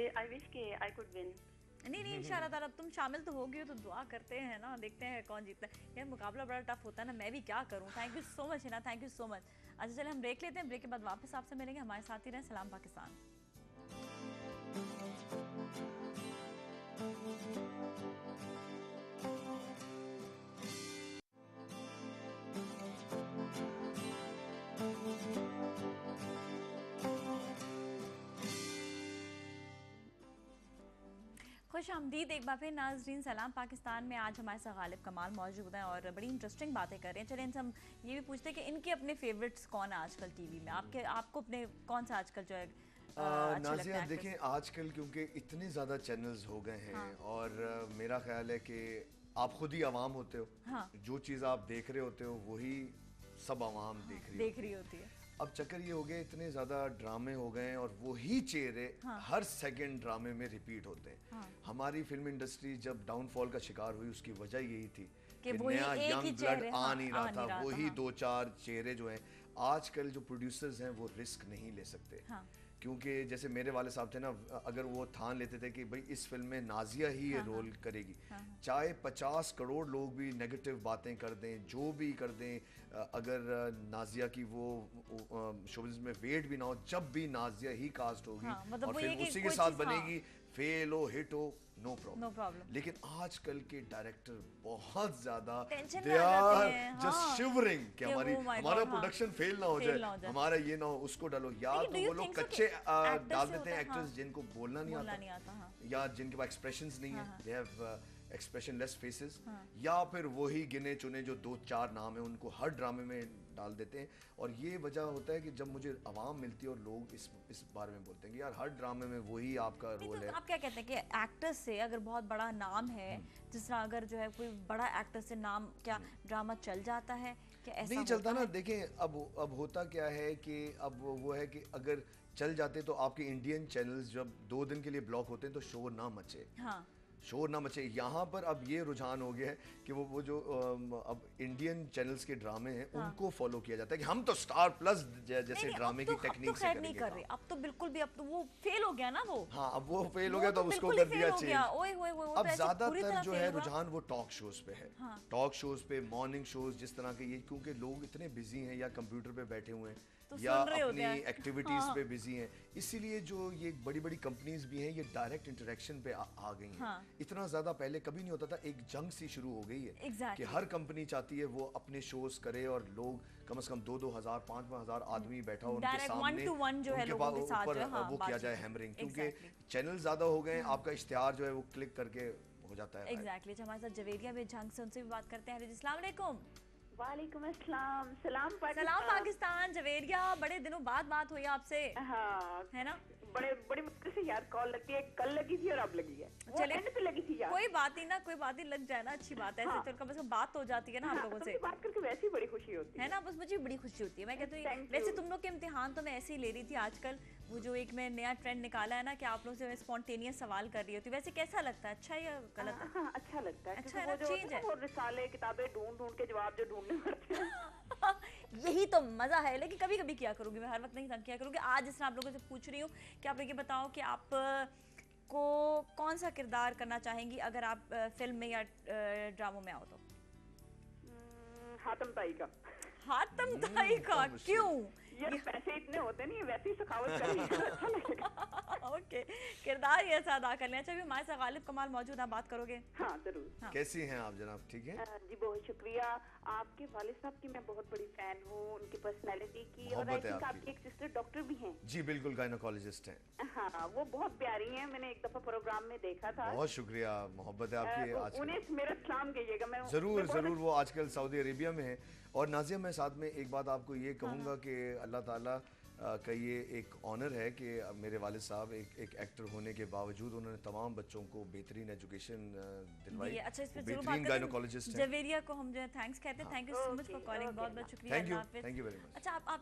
आई विश के आई कुड विन। नहीं इंशाल्लाह ताला, अब तुम शामिल तो होगी तो दुआ करते हैं ना, देखते हैं कौन जीतता है। यार मुकाबला बड़ा टफ होता है ना, मैं भी क्या करूं। थैंक यू सो मच है ना, थैंक यू सो मच। अच्छा चले हम ब्रेक लेते हैं, ब्रेक के बाद वापस आपसे मिलेंगे, हमारे साथ ही रहें। सलाम पाकिस्तान। खुश आमदीद एक बार फिर नाज़रीन, सलाम पाकिस्तान में। आज हमारे साथ गालिब कमाल मौजूद हैं और बड़ी इंटरेस्टिंग बातें कर रहे हैं। चलें इनसे हम ये भी पूछते हैं कि इनके अपने फेवरेट्स कौन है आजकल टीवी में। आपको अपने कौन सा आजकल जो है नाज़िया देखें, आजकल क्योंकि इतने ज़्यादा चैनल्स हो गए हैं, और मेरा ख्याल है कि आप खुद ही आवाम होते हो। हाँ। जो चीज़ आप देख रहे होते हो वही सब आवाम देख रही होती है। अब चक्कर ये हो गया, इतने ज़्यादा ड्रामे हो गए हैं और वही चेहरे हर सेकंड ड्रामे में रिपीट होते हैं। हमारी फिल्म इंडस्ट्री जब डाउनफॉल का शिकार हुई उसकी वजह यही थी कि नया यंग ब्लड आ नहीं रहा था, वही दो चार चेहरे जो हैं। आजकल जो प्रोड्यूसर्स हैं वो रिस्क नहीं ले सकते, क्योंकि जैसे मेरे वाले साहब थे ना, अगर वो ठान लेते थे कि भाई इस फिल्म में नाजिया ही ये रोल करेगी, चाहे 50 करोड़ लोग भी नेगेटिव बातें कर दें, जो भी कर दें, अगर नाजिया की वो शोबिज़ में वेट भी ना हो, जब भी नाजिया ही कास्ट होगी और फिल्म उसी के साथ बनेगी, फेल हो हिट हो, नो प्रॉब्लम। लेकिन आजकल के डायरेक्टर बहुत ज्यादा दे आर जस्ट शिवरिंग कि हमारा प्रोडक्शन फेल ना हो जाए, हमारा ये ना हो, उसको डालो। या तो वो लोग कच्चे डाल देते हैं एक्टर्स जिनको बोलना नहीं आता, या जिनके पास एक्सप्रेशंस नहीं है, दे हैव एक्सप्रेशनलेस फेसेस, या फिर वही गिने चुने जो 2-4 नाम है उनको हर ड्रामे में डाल देते हैं। और ये वजह होता है कि जब मुझे आवाम मिलती है और लोग इस बारे में बोलते हैं कि यार हर ड्रामे में वही आपका रोल है। आप क्या कहते हैं कि एक्टर से अगर बहुत बड़ा नाम है, जिस तरह अगर जो है कोई बड़ा एक्टर से नाम, क्या ड्रामा चल जाता है? क्या ऐसा नहीं चलता ना? देखें अब होता क्या है कि अब वो है कि अगर चल जाते तो आपके इंडियन चैनल्स जब 2 दिन के लिए ब्लॉक होते हैं तो शोर ना मचे, शोर ना मचे। यहाँ पर अब ये रुझान हो गया है कि वो जो अब इंडियन चैनल्स के ड्रामे हैं उनको फॉलो किया जाता है कि हम तो स्टार प्लस जैसे ड्रामे की टेक्निक से नहीं कर रहे। अब तो बिल्कुल भी, अब तो वो फेल हो गया ना वो। हाँ, अब वो फेल हो गया तो उसको कर दिया चेंज। अब ज्यादातर जो है रुझान वो टॉक शोज पे है, टॉक शोज पे, मॉर्निंग शोज जिस तरह के, ये क्योंकि लोग इतने बिजी हैं या कंप्यूटर पे बैठे हुए हैं या अपनी एक्टिविटीज पे बिजी हैं, इसीलिए जो ये बड़ी बड़ी कंपनीज भी हैं ये डायरेक्ट इंटरेक्शन पे आ गई हैं। इतना ज्यादा पहले कभी नहीं होता था, एक जंग सी शुरू हो गई है कि हर कंपनी चाहती है वो अपने शोज करे और लोग कम से कम 2-2 हजार 5-5 हजार आदमी बैठा हो उनके सामने, वो किया जाए हैमरिंग, क्योंकि चैनल ज्यादा हो गए, आपका इश्तिहार जो है वो क्लिक करके हो जाता है। एग्जैक्टली। हमारे साथ जवेरिया में झंग से, उनसे भी बात करते हैं। अस्सलाम वालेकुम। वालेकुम अस्सलाम। सलाम पाकिस्तान। जवेरिया, बड़े दिनों बाद बात हुई आपसे। हाँ, है ना? बड़ी मुश्किल से यार कॉल लगती है, कल लगी थी और अब लगी है। चले पे लगी थी यार। कोई बात ही ना, कोई बात ही लग जाए ना, अच्छी बात है। हाँ। ऐसे कम से कम बात हो जाती है ना आप लोगों से। बात करके वैसे ही बड़ी खुशी होती है ना, बस मुझे बड़ी खुशी होती है। मैं कहती हूँ वैसे तुम लोग के इम्तिहान तो मैं ऐसे ही ले रही थी आजकल, वो जो एक मैं नया ट्रेंड निकाला है ना कि आप लोग से स्पॉन्टेनियस सवाल कर रही होती, वैसे कैसा लगता है? अच्छा या गलत है? अच्छा लगता है। अच्छा है, चेंज है। वो रिसाले किताबें ढूंढ के जवाब जो ढूंढने पड़ते हैं यही तो मजा है। लेकिन कभी कभी किया करूंगी, मैं हर वक्त नहीं किया करूंगी। आज जिस तरह आप लोगों से पूछ रही हूँ कि आप ये बताओ कि आप को कौन सा किरदार करना चाहेंगी अगर आप फिल्म में या ड्रामों में आओ तो? हातम ताई का। हातम ताई का क्यों? यार पैसे इतने होते नहीं, वैसे ही सखावत करेंगे अच्छा लगेगा। ओके, किरदार ये ऐसा अदा करना। अच्छा, हमारे साथ गालिब कमाल मौजूद, आप बात करोगे? हाँ जरूर। हाँ। कैसी हैं आप जनाब? ठीक है जी, बहुत शुक्रिया। आपके वालिद साहब की मैं बहुत बड़ी फैन हूँ, उनकी पर्सनैलिटी की, और आई थिंक आपकी एक सिस्टर डॉक्टर भी हैं। जी बिल्कुल, गायनोकोलॉजिस्ट हैं। हाँ, वो बहुत प्यारी हैं, मैंने एक दफा प्रोग्राम में देखा था। बहुत शुक्रिया, मोहब्बत है आपकी। उन्हें मेरा सलाम कहिएगा। मैं जरूर, वो आजकल सऊदी अरेबिया में है। और नाजिया, मैं साथ में एक बात आपको ये कहूँगा कि अल्लाह ताला का ये एक ऑनर है कि मेरे वालिद साहब एक एक्टर होने के बावजूद उन्होंने तमाम बच्चों को बेहतरीन एजुकेशन दिलवाई। अच्छा, इस पे बेहतरीन गायनोकोलॉजिस्ट हैं। जवेरिया को हम जो है थैंक्स कहते हैं। Thank you so much for calling, बहुत बहुत शुक्रिया। Thank you very much. अच्छा, आप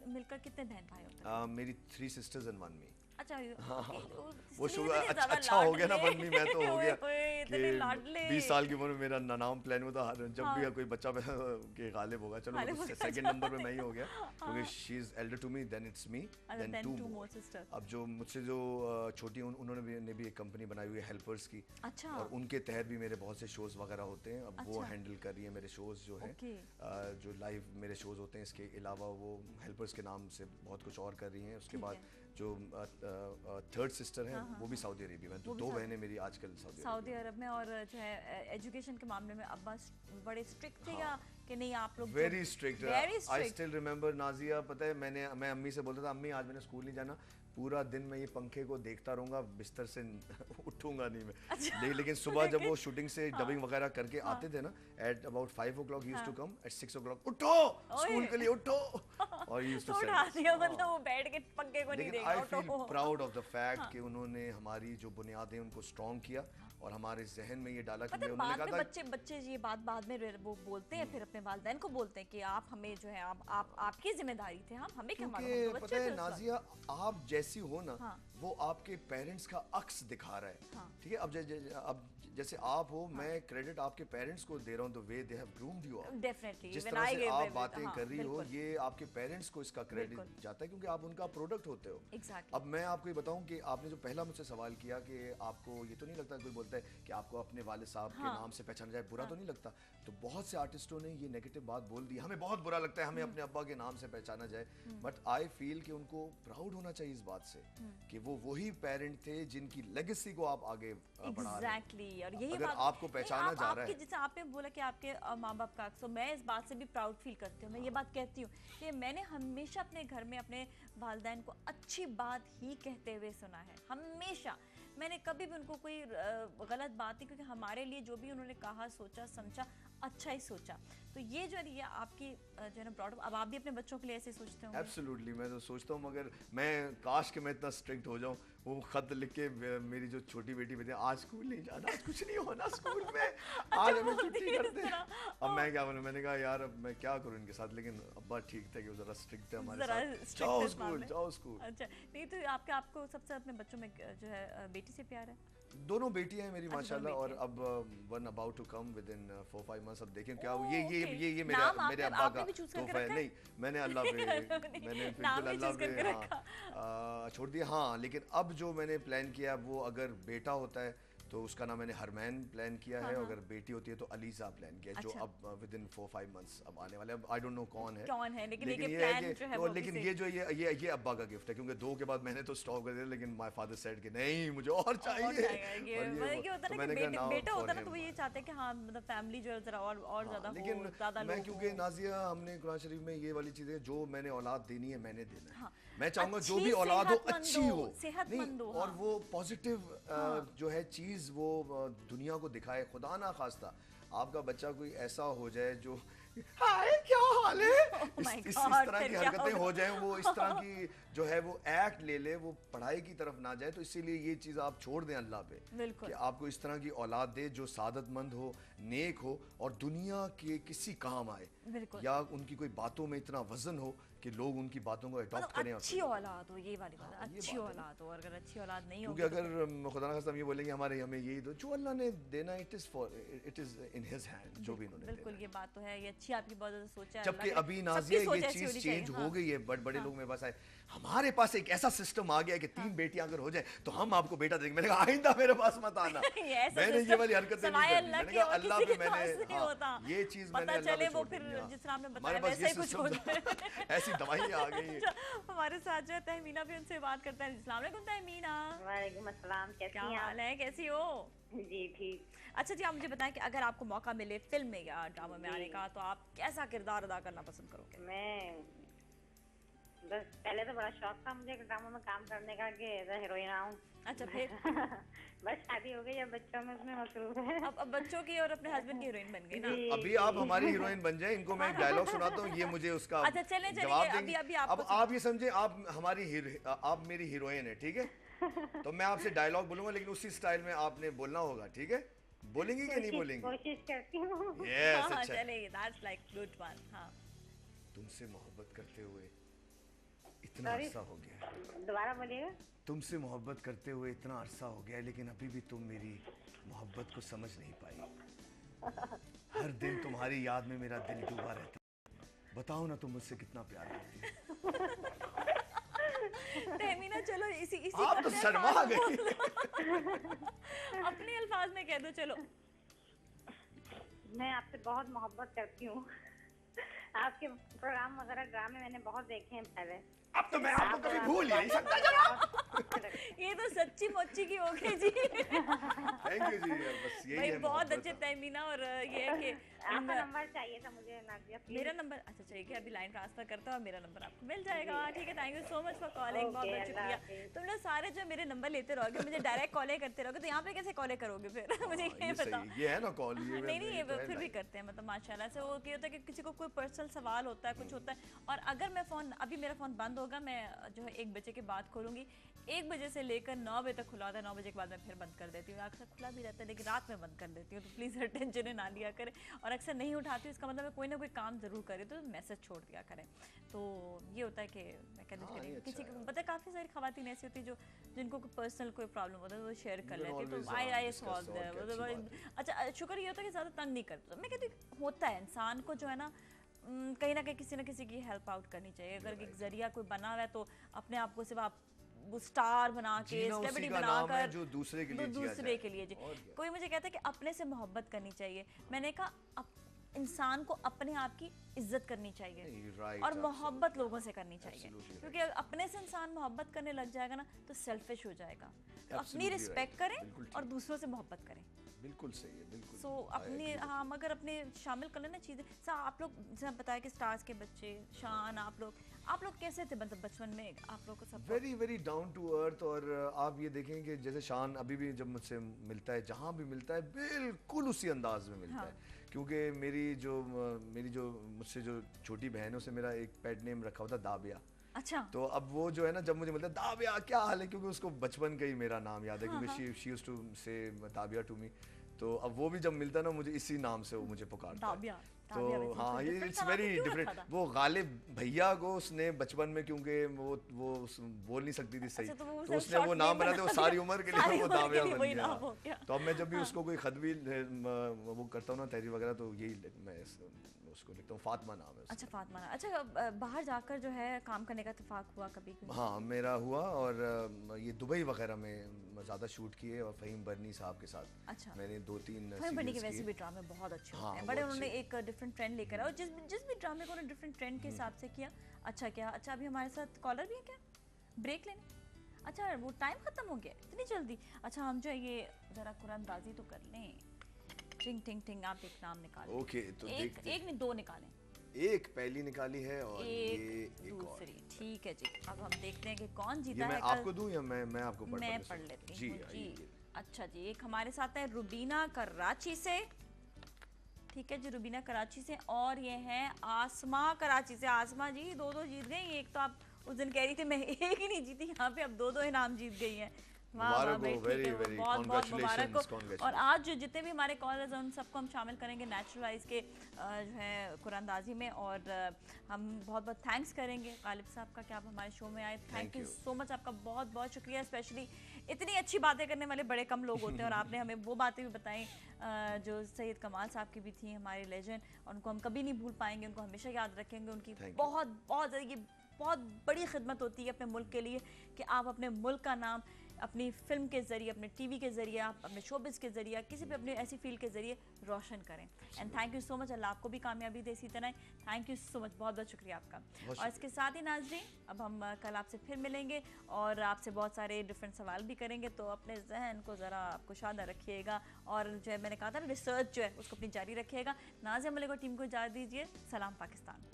मिलकर कितने बहन भाई हो? मेरी 3 sisters and 1 me। अच्छा, वो शुगर अच्छा हो गया ना, बननी मैं तो हो गया कि 20 साल की उम्र में मेरा नाम प्लान में था, जब भी कोई बच्चा के गालिब होगा, चलो सेकंड नंबर पे मैं ही हो गया, क्योंकि she is elder to me, then it's me, then 2 more sisters। अब जो मुझसे जो छोटी उन्होंने भी एक कंपनी बनाई हुई है हेल्पर्स की। अच्छा। और उनके तहत भी मेरे बहुत से शोज वगैरह होते हैं। अब वो हैंडल कर रही है मेरे शोज जो है, जो लाइव मेरे शोज होते हैं। इसके अलावा वो हेल्पर्स के नाम से बहुत कुछ और कर रही हैं। उसके बाद जो 3rd सिस्टर है वो भी सऊदी अरेबिया में, तो 2 बहनें मेरी आजकल सऊदी अरब में। और जो है एजुकेशन के मामले में अब्बा बड़े स्ट्रिक्ट थे या कि नहीं? आप लोग very strict. I still remember Nazia, पता है मैं अम्मी से बोलता था, अम्मी आज मैंने स्कूल नहीं जाना, पूरा दिन मैं ये पंखे को देखता रहूंगा, बिस्तर से उठूंगा नहीं मैं। अच्छा। लेकिन सुबह जब वो शूटिंग से डबिंग वगैरह करके आते थे ना, at about 5 o'clock he used to come, at 6 o'clock उठो स्कूल के लिए उठो, और यूज्ड टू उठा दिया, मतलब वो बैठ के पंखे को नहीं लेकिन देगा, आई फील उठो। प्राउड ऑफ द फैक्ट कि उन्होंने हमारी जो बुनियादें उनको स्ट्रॉन्ग किया और हमारे जहन में ये डाला कि पता है, उन्होंने बाद कहा में था बच्चे ये बात बाद में वो बोलते हैं, फिर अपने वालिदैन को बोलते हैं कि आप हमें जो है आप आपकी जिम्मेदारी थे, हम हमें क्या मालूम, हम तो क्योंकि बच्चे पता थे है उस वक्त। नाजिया, आप जैसी हो ना, हाँ। वो आपके पेरेंट्स का अक्स दिखा रहा है। हाँ। ठीक है, अब जैसे आप हो, मैं क्रेडिट आपके पेरेंट्स को दे रहा हूँ, the way they have groomed you up. Definitely जिस when तरह I से gave आप birth, बातें हाँ, कर रही हो, बिल्कुल। ये आपके पेरेंट्स को इसका क्रेडिट बिल्कुल। जाता है, क्योंकि आप उनका प्रोडक्ट होते हो। Exactly. अब मैं आपको ये बताऊं कि आपने जो पहला मुझसे सवाल किया कि आपको ये तो नहीं लगता, कोई बोलता है कि आपको अपने वालिद साहब के हाँ। नाम से पहचाना जाए, बुरा तो नहीं लगता? तो बहुत से आर्टिस्टों ने ये नेगेटिव बात बोल दी, हमें बहुत बुरा लगता है हमें अपने अब्बा के नाम से पहचाना जाए, बट आई फील कि उनको प्राउड होना चाहिए इस बात से कि वो वही पेरेंट थे जिनकी लेगेसी को आप आगे बढ़ा रहे हैं। एग्जैक्टली, और यही अगर बात आपको पहचाना जा रहा है, जैसे आपने बोला कि आपके माँ बाप का, तो मैं इस बात से भी प्राउड फील करती हूँ। मैं ये बात कहती हूँ कि मैंने हमेशा अपने घर में अपने वालिदैन को अच्छी बात ही कहते हुए सुना है, हमेशा। मैंने कभी भी उनको कोई गलत बात नहीं, क्योंकि हमारे लिए जो भी उन्होंने कहा, सोचा, समझा, अच्छा ही सोचा। तो ये जो है आपकी जो है ना ब्रॉड, अब आप भी अपने बच्चों के लिए ऐसे सोचते हो? एब्सोल्युटली, मैं तो सोचता हूँ, मगर मैं काश कि मैं इतना स्ट्रिक्ट हो जाऊँ, वो खत लिख के मेरी जो छोटी बेटी बेटी, आज स्कूल नहीं जाना, आज कुछ नहीं होना स्कूल में, आज हमें छुट्टी करते हैं। अब मैं क्या बोलूँ, मैंने कहा यार अब मैं क्या करूँ इनके साथ, लेकिन अब्बा ठीक थे कि वो ज़रा स्ट्रिक्ट थे हमारे साथ, जाओ स्कूल जाओ स्कूल। अच्छा, नहीं तो आपको सबसे अपने बच्चों में जो है बेटी से प्यार है? दोनों बेटियां हैं मेरी अच्छा, माशाल्लाह, और अब one about to come within 4-5 months, अब देखें क्या ये मेरे नाम मेरे आपने- अब्बा आपने का भी choose करके तोहफा है। रखा है? नहीं, मैंने अल्लाह पे मैंने नाम बिल्कुल भी अल्लाह choose करके पे रखा। छोड़ दिया। हाँ, लेकिन अब जो मैंने प्लान किया, वो अगर बेटा होता है तो उसका नाम मैंने हरमैन प्लान किया है, अगर बेटी होती है तो अलीजा प्लान किया है, जो अच्छा। अब विद इन 4-5 months अब आने वाले। अब आई डोंट नो कौन है, लेकिन ये है प्लान कि जो है वो लेकिन अभी ये जो ये अब्बा का गिफ्ट है, क्योंकि 2 के बाद मैंने तो स्टॉप कर दिया, लेकिन माय फादर सेड कि नहीं मुझे और चाहिए। और ये होता तो है मैंने ना कहा कि बेटा होता है ना, तो वो him. ये चाहते हैं कि हाँ मतलब फैमिली जो है जरा और ज्यादा हो, लेकिन ज्यादा मैं लोग क्योंकि हों। नाजिया, हमने कुरान शरीफ में ये वाली चीजें, जो मैंने औलाद देनी है मैंने देना है। हाँ। मैं चाहूंगा जो अच्छी भी औलाद हो सेहतमंद अच्छी हो, हो, सेहतमंद हो, और हाँ। वो पॉजिटिव जो है चीज वो दुनिया को दिखाए। खुदा ना खास्ता आपका बच्चा कोई ऐसा हो जाए जो हाय क्या हाल है, इस तरह की हरकतें हो जाएं, वो इस तरह की जो है वो एक्ट ले ले, वो पढ़ाई की तरफ ना जाए, तो इसीलिए ये चीज़ आप छोड़ दें अल्लाह पे बिल्कुल। कि आपको इस तरह की औलाद दे जो सादतमंद हो, नेक हो, और दुनिया के किसी काम आए, बिल्कुल। या उनकी कोई बातों में इतना वजन हो कि लोग उनकी बातों को अडॉप्ट मतलब करें। अच्छी औलाद हो, ये वाली बात, हाँ, ये अच्छी बात है। औलाद हो, और अगर अच्छी औलाद नहीं क्योंकि होगी अगर खुदा ना खास्ता हम ये बोलेंगे हमें यही दो, जो अल्लाह ने देना it is in his hand, जो भी इन्होंने बिल्कुल, देना ये बात तो है, ये अच्छी आपकी बहुत ज्यादा सोच है। जबकि अल्लाह अभी करे नाज़िया सबकी सोच ये ऐसी चीज होनी चेंज चाहिए, हो हाँ। गई है, बड़े लोग मेरे पास आए, हमारे पास एक ऐसा सिस्टम आ गया है कि 3 बेटियां अगर हो जाए तो हम आपको बेटा देंगे। मैंने कहा आइंदा मेरे पास मत आना। मैंने ये वाली हरकतें नहीं सवाए करनी। अल्लाह मैंने के कहा और अल्लाह किसी पे के पास मैंने नहीं होता। ये चीज मैंने पता अल्लाह पे चले वो छोड़ फिर देनी है। जिस तरह आपने हमारे बताया पास वैसा ये ही कुछ सिस्टम होता है। ऐसी दवाइयां आ गई हैं। हमारे साथ जो है तहमीना भी उनसे बात करते हैं। अस्सलाम वालेकुम तहमीना। वालेकुम अस्सलाम, कैसी क्या हैं आप? हाल है, कैसी हो? जी ठीक। अच्छा जी, आप मुझे बताएं कि अगर आपको मौका मिले फिल्म में या ड्रामा में आने का, तो आप कैसा किरदार अदा करना पसंद करोगे? मैं बस पहले तो बड़ा शौक था मुझे ड्रामा में काम करने का कि एज हीरोइन आऊँ। अच्छा, फिर बस शादी हो गई, अब बच्चों में उसमें मसरूफ है। अब बच्चों की और अपने हस्बैंड की हीरोइन बन गई ना। जी। अभी आप हमारी हीरोइन बन जाए, इनको मैं एक डायलॉग सुनाता हूँ, ये मुझे उसका अच्छा, चलें, जवाब अभी देंगे। अभी अब आप ये समझे आप आप मेरी हीरोइन है, ठीक है? तो मैं आपसे डायलॉग बोलूंगा, लेकिन उसी स्टाइल में आपने बोलना होगा, ठीक है? बोलेंगी कि नहीं बोलेंगी? कोशिश करती हूँ। यस, हाँ, अच्छा। चलेगी, दैट्स लाइक गुड वन। हाँ, तुमसे मोहब्बत करते हुए इतना अरसा हो गया है। दोबारा बोलिएगा। तुमसे मोहब्बत करते हुए इतना अरसा हो गया है, लेकिन अभी भी तुम मेरी मोहब्बत को समझ नहीं पाई। हर दिन तुम्हारी याद में मेरा दिल डूबा रहता है। बताओ ना तुम मुझसे कितना प्यार करती हो। तहमीना चलो इसी आप तो अपने शर्मा अल्फाज में गई। बोल दो। अपने अल्फाज में कह दो, चलो। मैं आपसे बहुत मोहब्बत करती हूँ। आपके प्रोग्राम वगैरह ड्रामे मैंने बहुत देखे हैं पहले। अब तो मैं आपको कभी भूल ही नहीं सकता जनाब। ये तो सच्ची मोची की हो गई जी। थैंक यू जी, बस यही है। बहुत अच्छे तहमीना। और ये है कि आपका नंबर चाहिए था मुझे नाज़िया, मेरा नंबर, अच्छा चाहिए कि अभी लाइन ट्रांसफर करता हूँ और मेरा नंबर आपको मिल जाएगा। ठीक है, thank you so much for calling, बहुत बहुत शुक्रिया। तुम लोग सारे जो मेरे नंबर लेते रहोगे, मुझे डायरेक्ट कॉल करते रहोगे, तो यहाँ पे कैसे कॉल करोगे फिर? मुझे ये बताओ। ये है ना कॉल, नहीं नहीं, ये फिर भी करते हैं, मतलब माशाल्लाह से। वो क्या होता है कि किसी को कोई पर्सनल सवाल होता है, कुछ होता है, और अगर मैं फ़ोन, अभी मेरा फ़ोन बंद होगा, मैं जो है 1 बजे के बाद खोलूँगी। 1 बजे से लेकर 9 बजे तक खुला होता है, 9 बजे के बाद मैं फिर बंद कर देती हूँ। अक्सर खुला भी रहता है लेकिन रात में बंद कर देती हूँ, तो प्लीज़ टेंशन ना लिया करें। और अक्सर नहीं उठाती हूँ, इसका मतलब मैं कोई ना कोई काम ज़रूर करें, तो मैसेज छोड़ दिया करें। तो ये होता है कि मैं कहती हूँ किसी को पता है, काफ़ी सारी ख़वातीन ऐसी होती है जो जिनको कोई पर्सनल कोई प्रॉब्लम होता है, वो शेयर कर लेती है, तो आई सॉल्व दैट। अच्छा, शुक्र ये होता है कि ज़्यादा तंग नहीं करता। मैं कहती हूँ होता है इंसान को जो है ना, कहीं ना कहीं किसी न किसी की हेल्प आउट करनी चाहिए। अगर एक जरिया कोई बना हुआ है तो अपने आप को सिर्फ आप वो स्टार बना के, सेलिब्रिटी बनाकर, जो दूसरे के लिए जी। कोई मुझे कहता है कि अपने से मोहब्बत करनी चाहिए। मैंने कहा इंसान को अपने आप की इज्जत करनी चाहिए और मोहब्बत लोगों से करनी चाहिए, क्योंकि अपने से इंसान मोहब्बत करने लग जाएगा ना तो सेल्फिश हो जाएगा। तो अपनी रिस्पेक्ट करें और दूसरों से मोहब्बत करें। बिल्कुल सही है, बिल्कुल। सो अपने हम अगर अपने शामिल कर लेना चीज़ें। आप लोग जैसे बताया कि स्टार्स के बच्चे, शान, आप लोग कैसे थे, मतलब बचपन में आप लोग को सब? Very very down to earth. और आप ये देखें कि जैसे शान अभी भी जब मुझसे मिलता है, जहाँ भी मिलता है, बिल्कुल उसी अंदाज में मिलता है। क्योंकि मेरी जो मुझसे जो छोटी बहन है, उसे मेरा एक पेट नेम रखा हुआ था दाबिया। अच्छा। तो अब वो जो है ना, जब मुझे मिलता है दाबिया क्या हाल है, क्योंकि उसको बचपन का ही मेरा नाम याद है, क्योंकि शी यूज्ड टू से दाबिया टू मी। तो अब वो भी जब मिलता है ना, मुझे इसी नाम से वो मुझे पुकारता है। तो हाँ, ये इट्स वेरी डिफरेंट। वो गालिब भैया को उसने बचपन में, क्योंकि वो बोल नहीं सकती थी सही, तो उसने वो नाम बना दिया, वो सारी उम्र के लिए वो दाबिया बन गया। तो अब मैं जब भी उसको कोई खत भी वो करता हूँ ना, तहरीर वगैरह, तो यही मैं उसको लिखता हूँ, फातिमा नाम है। अच्छा, फातिमा। अच्छा, बाहर जाकर जो है काम करने का इत्तेफाक हुआ कभी? हाँ, मेरा हुआ, और ये दुबई वगैरह में ज़्यादा शूट किए, और फ़हीम बरनी साहब के साथ। अच्छा। मैंने 2-3 फ़हीम बरनी के वैसे भी ड्रामे बहुत अच्छे होते हैं, बड़े। उन्होंने एक डिफरेंट ट्रेंड लेकर आया, और जिस भी ड्रामे को उन्होंने डिफरेंट ट्रेंड के हिसाब से किया। अच्छा क्या? अच्छा, अभी हमारे साथ कॉलर भी है क्या? ब्रेक लेने? अच्छा, वो टाइम ख़त्म हो गया इतनी जल्दी? अच्छा, हम जो है ये ज़रा कुरानबाजी तो कर लें। टिंग टिंग टिंग, आप एक नाम निकालें। ओके, तो एक नहीं, 2 निकालें। एक पहली निकाली है और एक दूसरी। ठीक है जी, अब हम देखते हैं कि कौन जीता है। मैं आपको दूं या मैं आपको मैं पढ़ लेती हूँ जी। अच्छा जी, एक हमारे साथ है रुबीना कराची से। ठीक है जी, रुबीना कराची से। और ये है आसमा कराची से। आसमा जी 2-2 जीत गई। एक तो आप उस दिन कह रही थी मैं एक ही नहीं जीती, यहाँ पे अब 2-2 इनाम जीत गई हैं। वाह भाई, ठीक है, बहुत बहुत मुबारक हो। और आज जो जितने भी हमारे कॉलर्स हैं उन सबको हम शामिल करेंगे नेचुरलाइज के जो है कुरानदाजी में। और हम बहुत बहुत थैंक्स करेंगे गालिब साहब का कि आप हमारे शो में आए। थैंक यू सो मच, आपका बहुत बहुत शुक्रिया। स्पेशली इतनी अच्छी बातें करने वाले बड़े कम लोग होते हैं, और आपने हमें वो बातें भी बताई जो सैयद कमाल साहब की भी थी, हमारे लेजेंड, और उनको हम कभी नहीं भूल पाएंगे, उनको हमेशा याद रखेंगे। उनकी बहुत बहुत ये बहुत बड़ी खिदमत होती है अपने मुल्क के लिए, कि आप अपने मुल्क का नाम अपनी फिल्म के ज़रिए, अपने टीवी के ज़रिए, आप अपने शोबिज़ के ज़रिए, किसी भी अपनी ऐसी फील्ड के ज़रिए रोशन करें। And thank you so much. अल्लाह आपको भी कामयाबी दे इसी तरह। थैंक यू सो मच, बहुत बहुत शुक्रिया आपका। और इसके साथ ही नाज़रीन, अब हम कल आपसे फिर मिलेंगे और आपसे बहुत सारे डिफरेंट सवाल भी करेंगे, तो अपने जहन को ज़रा आप कुशादा रखिएगा, और जो है मैंने कहा था ना, रिसर्च जो है उसको अपनी जारी रखिएगा। नाज़िया मलिक और टीम को इजाज़त दीजिए। सलाम पाकिस्तान।